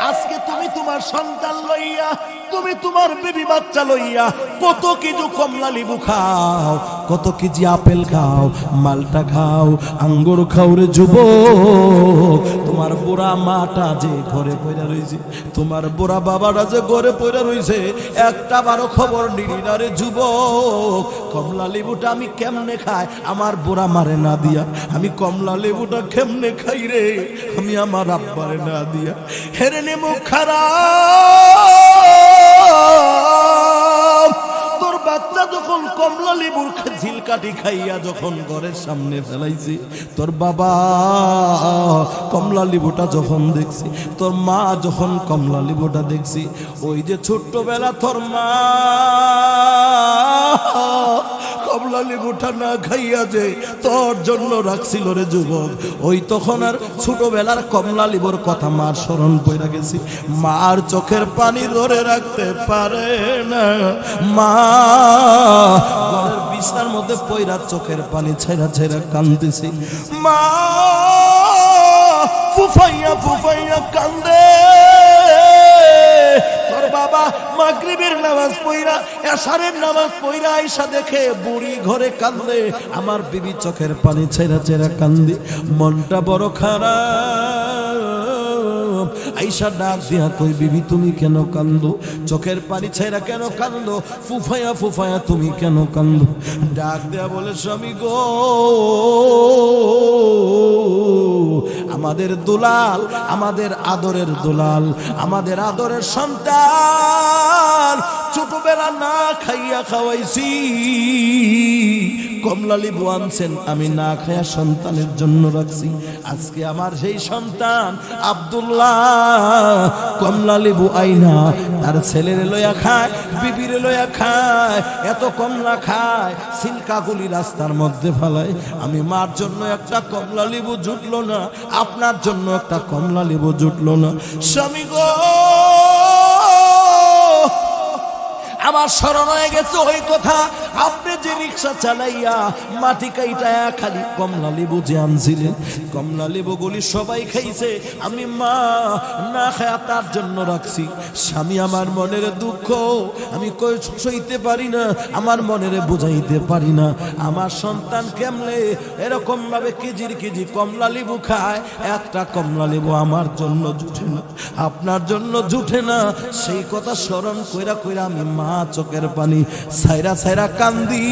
আজকে তুমি তোমার সন্তান লইয়া, তুমি তোমার বেবি বাচ্চা লইয়া কত কিছু কমলা লেবু খাও, কত কেজি আপেল খাও, মালটা খাও, আঙ্গুর খাও রে যুবক। তোমার বুড়া মাটা যে ঘরে পড়া রইছে, তোমার বুড়া বাবাটা যে ঘরে পড়া রইছে, একটা বারো খবর নিলি না রে যুবক। কমলা লেবুটা আমি কেমনে খাই আমার বুড়া মারে না দিয়া, আমি কমলা লেবুটা কেমনে খাই রে আমি আমার আব্বারে না দিয়া। হেরে নেমু খারাপ, তোর বাচ্চা যখন কমলা লেবুর ঝিলকাঠি খাইয়া যখন ঘরের সামনে ফেলাইছে, তোর বাবা কমলা লেবুটা যখন দেখছি, তোর মা যখন কমলা লেবুটা দেখছি, ওই যে ছোট্টবেলা তোর মা কমলা লেবুটা না খাইয়া যে তোর জন্য রাখছিল রে যুবক, ওই তখন আর ছোটবেলার কমলা লেবুর কথা মার স্মরণ পড়ে গেছি, মার চোখের পানি ধরে রাখতে পারে না, মা ঘরের বিছানার মধ্যে পয়রা চোখের পানি ছেড়া ছেড়া কান্দিছি, মা ফুফাইয়া ফুফাইয়া কান্দে। তোর বাবা মাগরিবের নামাজ পড়া, এশারের নামাজ পড়া আইসা দেখে বুড়ি ঘরে কান্দে, আমার বিবি চোখের পানি ছেড়া ছেড়া কান্দি, মনটা বড় খারাপ। আইসা ডাক দিয়া কই, বিবি তুমি কেন কান্দো? চোখের পানি ছেড়া কেন কান্দো? ফুফায়া ফুফায়া তুমি কেন কান্দো? ডাক দেয়া বলে, স্বামী গো আমাদের দুলাল, আমাদের আদরের দুলাল, আমাদের আদরের সন্তান ছোটবেলা না খাইয়া খাওয়াইছি, কমলা লেবু আনছেন, আমি না খাইয়া সন্তানের জন্য রাখছি, আজকে আমার সেই সন্তান আব্দুল্লাহ কমলা লেবু আইনা তার ছেলের লইয়া খায়, বিবির লইয়া খায়, এত কমলা খায় সিলকাগুলি রাস্তার মধ্যে ফেলায়, আমি মার জন্য একটা কমলা লেবু জুটলো না, আপনার জন্য একটা কমলা লেবু জুটলো না। স্বামী গো আমার স্মরণ হয়ে গেছে ওই কথা, আপনি যে রিক্সা চালাইয়া মাটি কাইটায়া খালি কমলা লেবু যে আনছিলেন, কমলা লেবু গুলি সবাই খাইছে, আমি মা না খায়া তার জন্য রাখছি। স্বামী আমার মনের দুঃখ আমি কই সইতে পারি না, আমার মনের বুঝাইতে পারি না, আমার সন্তান কেমনে এরকম ভাবে কেজির কেজি কমলা লেবু খায়, একটা কমলা লেবু আমার জন্য জুটে না, আপনার জন্য জুটে না, সেই কথা স্মরণ কইরা কইরা আমি মা চোখের পানি ছাইরা ছাইরা কান্দি,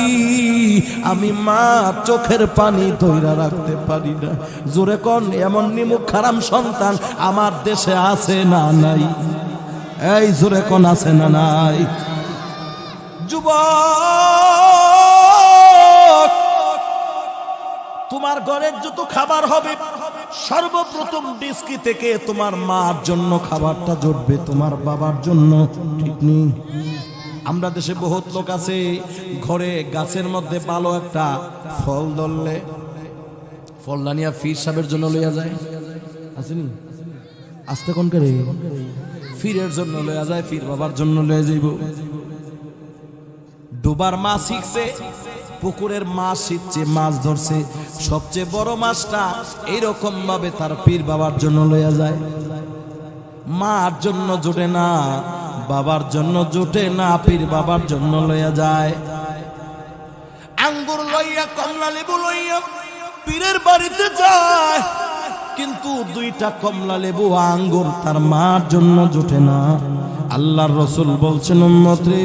আমি মা চোখের পানি ধইরা রাখতে পারি না। জোরে কোন এমন নিমুখ খারাম সন্তান আমার দেশে আছে না নাই? এই জোরে কোন আছে না নাই? যুবক, তোমার ঘরের যত খাবার হবে সর্বপ্রথম ডিস্কি থেকে তোমার মার জন্য খাবারটা জুটবে, তোমার বাবার জন্য। ঠিক নেই? আমরা দেশে বহুত লোক আছে ঘরে গাছের মধ্যে ভালো একটা ফল ধরলে ফলটা নিয়ে ফির সাহেবের জন্য লইয়া যায়, আসেনি? আসতে কোন করে ফিরের জন্য লইয়া যায়, ফির বাবার জন্য লইয়া যাইব। ডুবার মাছ শিখছে, পুকুরের মাছ শিখছে, মাছ ধরছে, সবচেয়ে বড় মাছটা এইরকম ভাবে তার পীর বাবার জন্য লইয়া যায়। মার জন্য জোটে না, বাবার জন্য জোটে না, পীর বাবার জন্য লইয়া যায়। আঙ্গুর লইয়া কমলা লেবু লইয়া পীরের বাড়িতে যায়, কিন্তু দুইটা কমলা লেবু আঙ্গুর তার মার জন্য জোটে না। আল্লাহর রাসূল বলছেন, উম্মত রে,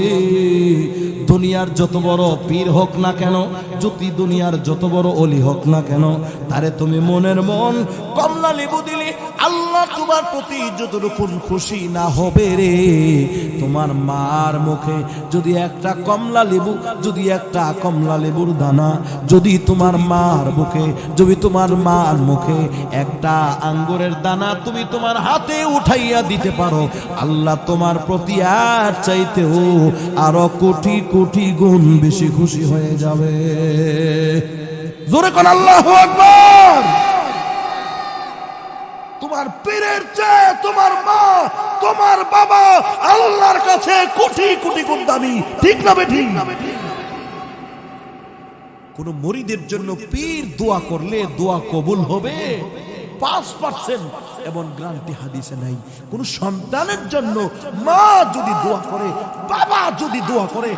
দুনিয়ার যত বড় পীর হোক না কেন, যদি দুনিয়ার যত বড় ওলি হোক না কেন, তারে তুমি মনের মন কমলা লেবু দিলে আল্লাহ তোমার প্রতি যতটুকু খুশি না হবে রে, তোমার মার মুখে যদি একটা কমলা লেবু, যদি একটা কমলা লেবুর দানা যদি তোমার মার মুখে, যদি তোমার মার মুখে একটা আঙ্গুরের দানা তুমি তোমার হাতে উঠাইয়া দিতে পারো, আল্লাহ তোমার প্রতি আর চাইতেও আরো কোটি কোটি গুণ বেশি খুশি হয়ে যাবে। জোরে কোন আল্লাহু আকবার। তোমার পীরের চেয়ে তোমার মা, তোমার বাবা আল্লাহর কাছে কোটি কোটি গুণ দামি। ঠিক না বেঠিক? কোন মুরিদের জন্য পীর দোয়া করলে দোয়া কবুল হবে 5%, এবং গ্যারান্টি হাদিসে নাই। কোন সন্তানের জন্য মা যদি দোয়া করে, বাবা যদি দোয়া করে,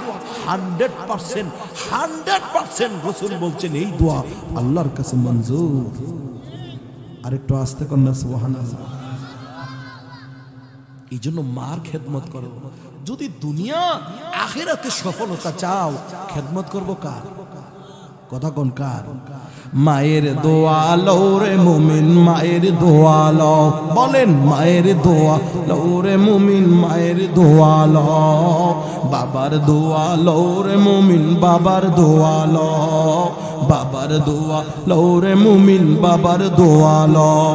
100% রাসূল বলছেন এই দোয়া আল্লাহর কাছে মঞ্জুর। আরেকটু আস্তে কন্যা সুবহানাল্লাহ। এই জন্য মার খেদমত করো। যদি দুনিয়া আখিরাতে সফলতা চাও, খেদমত করবো কার? কথা কোন কার? মায়ের দোয়া লও রে মুমিন, মায়ের দোয়া লও। বলেন মায়ের দোয়া লও রে মুমিন, মায়ের দোয়া লও। বাবার দোয়া লও রে মুমিন, বাবার দোয়া লও। বাবার দোয়া লও রে মুমিন, বাবার দোয়া লও।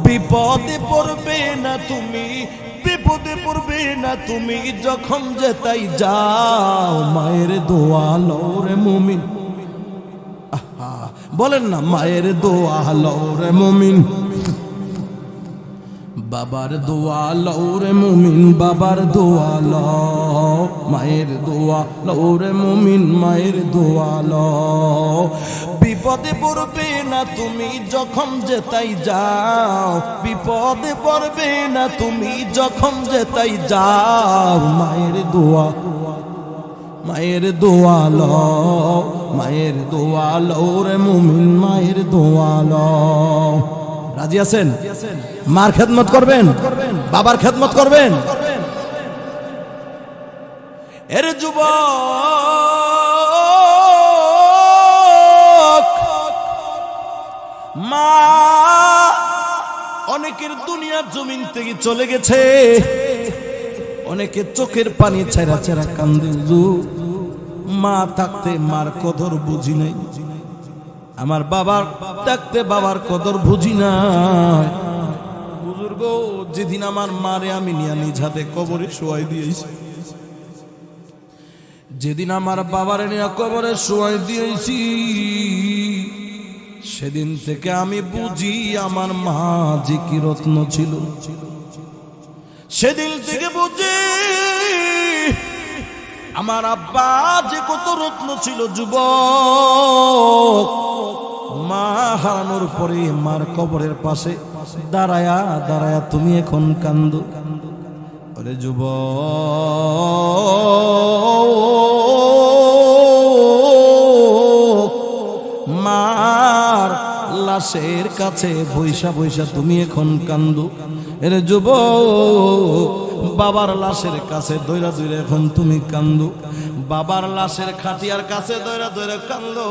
বিপদে পড়বে না তুমি, বিপদে পড়বে না তুমি, যখন যেতাই যাও মায়ের দোয়া লও রে মুমিন। বলেন না মায়ের দোয়া লও রে মুমিন, বাবার দোয়া লও রে মুমিন, বাবার দোয়া লও। মায়ের দোয়া লও রে মুমিন, মায়ের দোয়া লও। বিপদে পড়বে না তুমি যখন যেতাই যাও, বিপদে পড়বে না তুমি যখন যেতাই যাও মায়ের দোয়া, মায়ের দোয়া লও। মায়ের দোয়া লও রে মুমিন, মায়ের দোয়া লও। রাজি আছেন? মার খেদমত করবেন, বাবার খেদমত করবেন। এর যুবক, মা অনেকের দুনিয়ার জমিন থেকে চলে গেছে, অনেকে চোখের পানি ছেড়া ছেড়া কান্দে। মা থাকতে মার কদর বুঝি নাই, আমার বাবার থাকতে বাবার কদর বুঝি নাই। বুজুর্গ, যেদিন আমার মারে আমি নিয়ে নিজ হাতে কবরে শোয়াই দিয়েছি, যেদিন আমার বাবারে নিয়ে কবরে শোয়াই দিয়েছি, সেদিন থেকে আমি বুঝি আমার মা যে কি রত্ন ছিল। সেদিন থেকে বুঝি আমার আব্বা যে কত রত্ন ছিল। যুবক, মা হারানোর পরে মার কবরের পাশে দাঁড়ায়া দাঁড়ায়া তুমি এখন কান্দো। আরে যুবক, মার লাশের কাছে বৈশা বৈশা তুমি এখন কান্দো। এর যুবক, বাবার লাশের কাছে দইরা দইরা এখন তুমি কান্দো। বাবার লাশের খাটিয়ার কাছে দইরা দইরা কান্দো।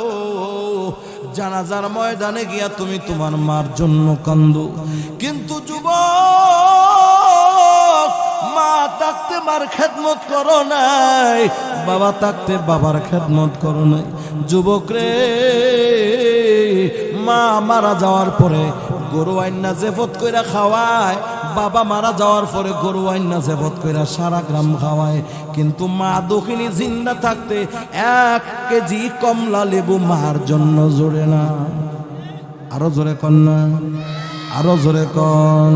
জানাজার ময়দানে গিয়া তুমি তোমার মার জন্য কান্দো। কিন্তু যুবক, মা থাকতে মার খেদমত করো নাই, বাবা থাকতে বাবার খেদমত করো নাই। যুবক রে, মা মারা যাওয়ার পরে গরু আইনা জেফত কইরা খাওয়ায়, বাবা মারা যাওয়ার পরে গরু আইনা জেফত কইরা সারা গ্রাম খাওয়ায়। কিন্তু মা দক্ষিণী জিন্দা থাকতে 1 কেজি কমলা লেবু মার জন্য জোরে না। আরো জোরে কন না, আরো জোরে কন।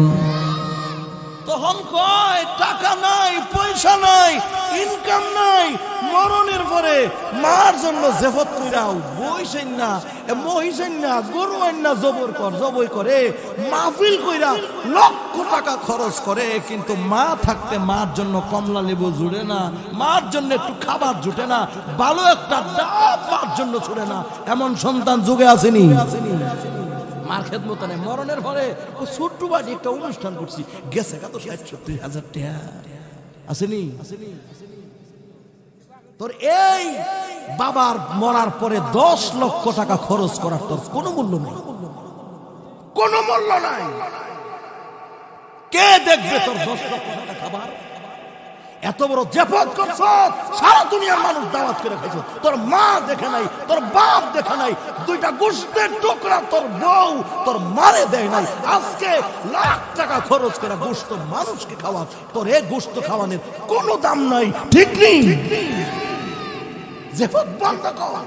তখন কয় টাকা নাই, পয়সা নাই, ইনকাম নাই, মরণের পরে মার জন্য জেফত কইরাও বইছেন না, মহিছেন না, গরু আইন না জবই করে, মাহফিল কইরা লক্ষ টাকা খরচ করে, কিন্তু মা থাকতে মার জন্য কমলা লেবু জুড়ে না, মার জন্য একটু খাবার জুটে না, ভালো একটা ডাব মার জন্য ছুড়ে না। এমন সন্তান যুগে আসেনি। মার খেদমত নেই। মরণের পরে ও ছোট্ট বাড়ি একটা অনুষ্ঠান করছি, গেছে কত 60-70 টাকা আসেনি। তোর এই বাবার মরার পরে 10 লক্ষ টাকা খরচ করার তোর কোনো মূল্য নেই, কোনো মূল্য নাই। কে দেখবে তোর 10 লক্ষ টাকা খাবার? এত বড় জেফত করছ, সারা দুনিয়ার মানুষ দাওয়াত করে খাইছ, তোর মা দেখে নাই, তোর বাপ দেখে নাই, 2টা গোশতের টুকরা তোর বউ তোর মারে দেয় নাই। আজকে লাখ টাকা খরচ করে গোশত মানুষকে খাওয়া, তোর এই গোশত খাওয়ানোর কোনো দাম নাই, ঠিক নেই। জেফত বন্ধ কর,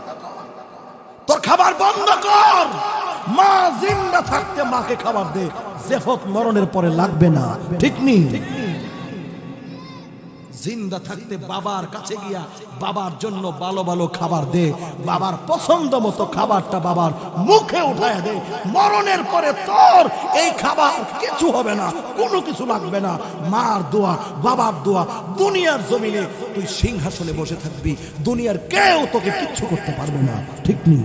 তোর খাবার বন্ধ কর। মা জিন্দা থাকতে মাকে খাবার দে, জেফত মরণের পরে লাগবে না, ঠিক নেই। জিন্দা থাকতে বাবার কাছে গিয়া বাবার জন্য ভালো ভালো খাবার দে, বাবার পছন্দ মতো খাবারটা বাবার মুখে উঠায় দে। মরণের পরে তোর এই খাবার কিছু হবে না, কোনো কিছু লাগবে না। মার দোয়া, বাবার দোয়া, দুনিয়ার জমিনে তুই সিংহাসনে বসে থাকবি, দুনিয়ার কেউ তোকে কিচ্ছু করতে পারবে না, ঠিক নেই।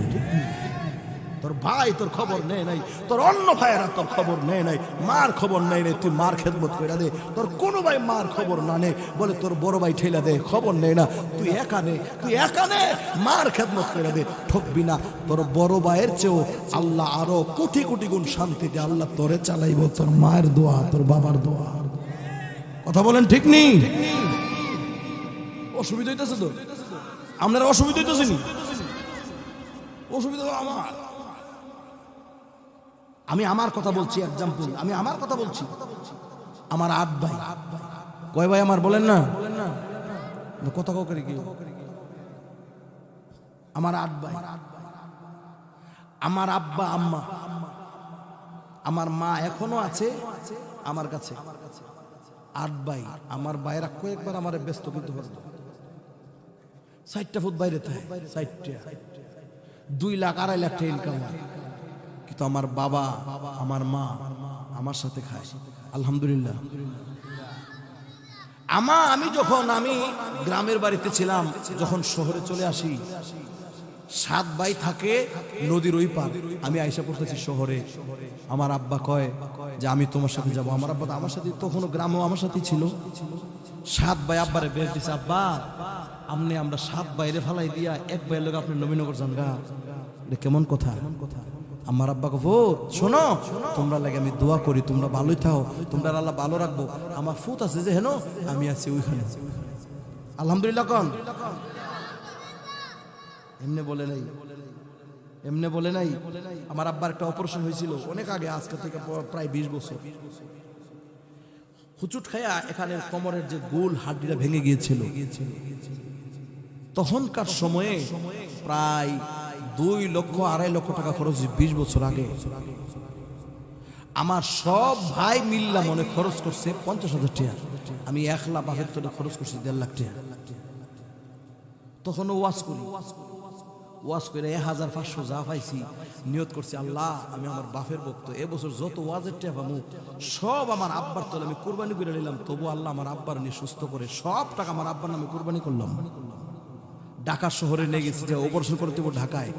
তোর ভাই তোর খবর নেয় নাই, তোর অন্য ভাইয়েরা তোর খবর নেয় নাই, মার খবর নেয় নাই, তুই মার খেদমত করে দে। তোর কোনো ভাই মার খবর না নে, বলে তোর বড় ভাই ঠেলা দে, খবর নেয় না, তুই একা নে, মার খেদমত করে দে, ঠকবি না। তোর বড় ভাইয়ের চেয়েও আল্লাহ আরো কোটি কোটি গুণ শান্তি দে, আল্লাহ তোরে চালাইব তোর মায়ের দোয়া, তোর বাবার দোয়া। কথা বলেন ঠিক নেই? অসুবিধা হইতেছে তো? আপনারা অসুবিধা হইতেছে নি? অসুবিধা আমার, আমি আমার কথা বলছি, এক্সাম্পল আমি আমার কথা বলছি। আমার 8 ভাই। কয় ভাই আমার বলেন না, কথা কাউকে কি? আমার 8 ভাই, আমার আব্বা আম্মা, আমার মা এখনো আছে আমার কাছে। 8 ভাই, আমার ভাইয়েরা কয়েকবার আমার ব্যস্ত কিন্তু 60টা ফুট বাইরে থাকে, 60টা, 2 লাখ 2.5 লাখ টাকা ইনকাম হয়, কিন্তু আমার বাবা আমার মা আমার সাথে খায়, আলহামদুলিল্লাহ। আমি যখন গ্রামের বাড়িতে ছিলাম, যখন শহরে চলে আসি, 7 ভাই থাকে নদীর ওই পার, আমি আইসা পড়তেছি শহরে। আমার আব্বা কয় যে আমি তোমার সাথে যাবো। আমার আব্বা আমার সাথে, তখনও গ্রামও আমার সাথে ছিল। 7 ভাই আব্বারে বের দিছে, আব্বা আমরা 7 ভাইরে ফালাই দিয়া 1 ভাইয়ের লোক আপনি নবীনগর যান গা, এটা কেমন কথা? আমার আব্বাকে শোনো, তোমরা লাগে আমি দোয়া করি, তোমরা ভালোই থাও, তোমরা আল্লাহ ভালো রাখবো। আমার ফুত আছে যে হেন, আমি আছি ওইখানে, আলহামদুলিল্লাহ। কন এমনি বলে নাই। আমার আব্বার একটা অপারেশন হয়েছিল অনেক আগে, আজকে থেকে প্রায় 20 বছর। হুচুট খায়া এখানে কোমরের যে গোল হাড্ডিটা ভেঙে গিয়েছিল। তখনকার সময়ে প্রায় 2 লক্ষ 2.5 লক্ষ টাকা খরচ, 20 বছর আগে। আমার সব ভাই মিল্লা মনে খরচ করছে 50,000 টাকা, আমি 1 লাখ বাপের তোলে খরচ করছি 1.5 লাখ টাকা। তখন ওয়াজ করে 1500 যা পাইছি, নিয়ত করছি আল্লাহ আমি আমার বাপের ভক্ত, এবছর যত ওয়াজের টাকা পাবো সব আমার আব্বার তোলে আমি কুরবানি করে নিলাম। তবু আল্লাহ আমার আব্বার নিয়ে সুস্থ করে সব টাকা আমার আব্বার নামে কুরবানি করলাম। ঢাকা শহরে নিয়ে গেছি, যে অপারেশন করতে ঢাকায়,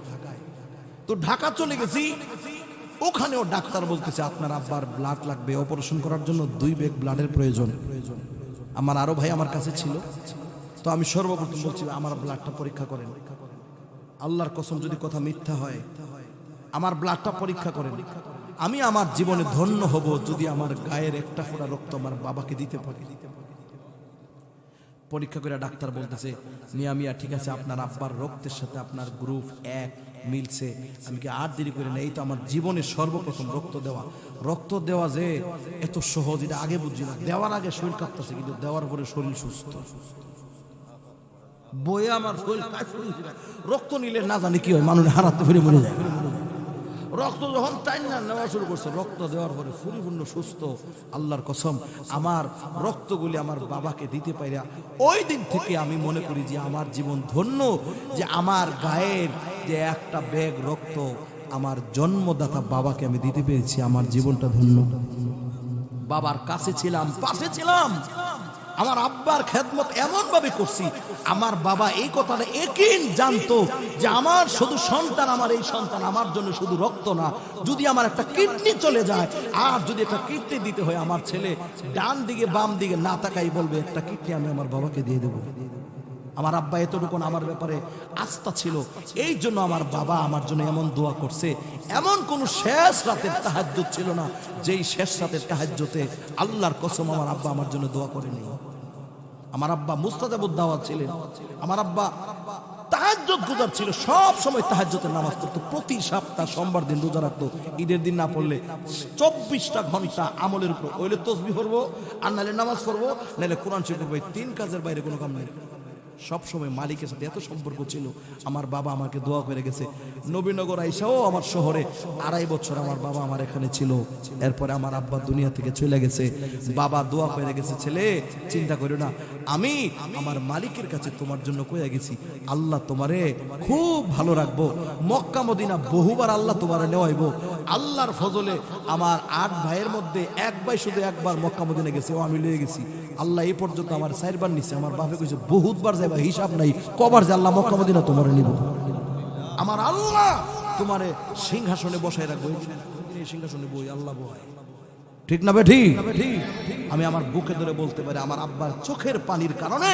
তো ঢাকা চলে গেছি, ওখানেও ডাক্তার বলতেছে আপনার আব্বার ব্লাড লাগবে, অপারেশন করার জন্য 2 ব্যাগ ব্লাডের প্রয়োজন। আমার আরো ভাই আমার কাছে ছিল, তো আমি সর্বপ্রথম বলছি আমার ব্লাডটা পরীক্ষা করেন, আল্লাহর কসম যদি কথা মিথ্যা হয় আমার ব্লাডটা পরীক্ষা করেন, আমি আমার জীবনে ধন্য হব যদি আমার গায়ের একটা ফোঁটা রক্ত আমার বাবাকে দিতে পারি। পরীক্ষা করে ডাক্তার বলতেছে, মিয়া মিয়া ঠিক আছে, আপনার আব্বার রক্তের সাথে আপনার গ্রুপ 1 মিলছে। আমি কি আর দেরি করে না, এই তো আমার জীবনের সর্বপ্রথম রক্ত দেওয়া যে এত সহজ এটা আগে বুঝছি না। দেওয়ার আগে শরীর কাঁপতেছে, কিন্তু দেওয়ার পরে শরীর সুস্থ। বইয়ে আমার শরীর রক্ত নিলে না জানি কি হয়, মানুষ হারাতে ফিরে মরে যায়। রক্ত যখন টাইম না নেওয়া শুরু করছে, রক্ত দেওয়ার পরে পরিপূর্ণ সুস্থ। আল্লাহর কসম, আমার রক্তগুলি আমার বাবাকে দিতে পারি, ওই দিন থেকে আমি মনে করি যে আমার জীবন ধন্য, যে আমার গায়ের যে একটা ব্যাগ রক্ত আমার জন্মদাতা বাবাকে আমি দিতে পেরেছি, আমার জীবনটা ধন্য। বাবার কাছে ছিলাম, পাশে ছিলাম, আমার আব্বার খেদমত এমন ভাবে করছি, আমার বাবা এই কথাটা একই জানতো যে আমার শুধু সন্তান, আমার এই সন্তান আমার জন্য শুধু রক্ত না, যদি আমার একটা কিডনি চলে যায়, আর যদি একটা কিডনি দিতে হয়, আমার ছেলে ডান দিকে বাম দিকে না তাকাই বলবে একটা কিডনি আমি আমার বাবাকে দিয়ে দেবো। আমার আব্বা এতটুকু আমার ব্যাপারে আস্থা ছিল, এই জন্য আমার বাবা আমার জন্য এমন দোয়া করছে। এমন কোন শেষ রাতের তাহাজ্জুদ ছিল না যেই শেষ রাতের তাহাজ্জুদে আল্লাহর কসম আমার আব্বা আমার জন্য দোয়া করেনি। আমার আব্বা মুস্তাজাবুদ দাওয়াত ছিলেন, আমার আব্বা তাহাজ্জুদ গুজার ছিল, সব সময় তাহাজ্জুদের নামাজ পড়তো, প্রতি সপ্তাহ সোমবার দিন রোজা রাখতো, ঈদের দিন না পড়লে 24টা ঘন্টা আমলের উপর, ওইলে তসবিহ পড়বো, আর নাহলে নামাজ পড়বো, নাহলে কোরআন শরীফ পড়বো। 3 কাজের বাইরে কোনো কাম নেই। সব সময় মালিকের সাথে এত সম্পর্ক ছিল। আমার বাবা আমাকে দোয়া করে গেছে, নবীনগর আইসাও আমার শহরে 2.5 বছর আমার বাবা আমার এখানে ছিল। এরপরে আমার আব্বা দুনিয়া থেকে চলে গেছে, বাবা দোয়া করে গেছে, ছেলে চিন্তা করো না, আমি আমার মালিকের কাছে তোমার জন্য কইয়া গেছি, আল্লাহ তোমারে খুব ভালো রাখবো, মক্কা মদিনা বহুবার আল্লাহ তোমারে নেওয়াইবো। আল্লাহর ফজলে আমার 8 ভাইয়ের মধ্যে 1 ভাই শুধু একবার মক্কা মদিনা গেছে, ও আমি লয়ে গেছি। আল্লাহ এই পর্যন্ত আমার 4 বার নিছে। আমার বাপে কইছে বহুতবার যাইবা, হিসাব নাই কবার যে আল্লাহ মক্কা মদিনা তোমারে নিব। আমার আল্লাহ তোমারে সিংহাসনে বসায় রাখবো, এই সিংহাসনে বই আল্লাহ বয়, ঠিক না বেঠি? আমি আমার বুকে ধরে বলতে পারি, আমার আব্বার চোখের পানির কারণে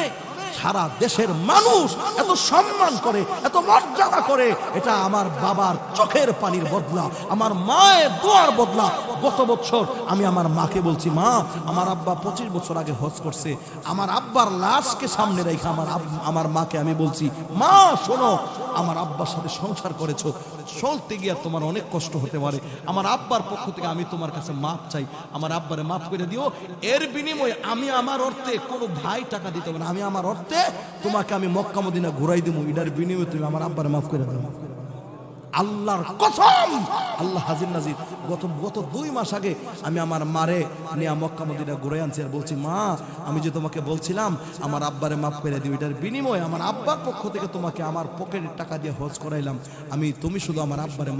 সারা দেশের মানুষ এত সম্মান করে, এত মর্যাদা করে, এটা আমার বাবার চোখের পানির বদলা, আমার মায়ের দোয়ার বদলা। গত বছর আমি আমার মাকে বলছি, মা আমার আব্বা 25 বছর আগে হজ করছে, আমার আব্বার লাশকে সামনে রেখে আমার মাকে আমি বলছি, মা শোনো, আমার আব্বার সাথে সংসার করেছো, চলতে গিয়ে তোমার অনেক কষ্ট হতে পারে, আমার আব্বার পক্ষ থেকে আমি তোমার কাছে মাপ চাই, আমার আব্বারে মাফ করে দিও। এর বিনিময়ে আমি আমার অর্থে কোনো ভাই টাকা দিতে হবে না, আমি আমার অর্থে তোমাকে আমি মক্কা মদিনা ঘুরাই দেবো, এটার বিনিময়ে তুমি আমার আব্বারে মাফ করে দাও। আল্লাহর কসম, আল্লাহ হাজির নাজির, গত 2 মাস আগে আমি আমার মারে নিয়ে মক্কা মদিনা ঘুরাই আনছি, আর বলছি, মা আমি যে তোমাকে বলছিলাম আমার আব্বারে মাফ করে দিও, এটার বিনিময়ে আমার আব্বার পক্ষ থেকে তোমাকে আমার পকেটের টাকা দিয়ে হজ করাইলাম, তুমি শুধু আমার আব্বারে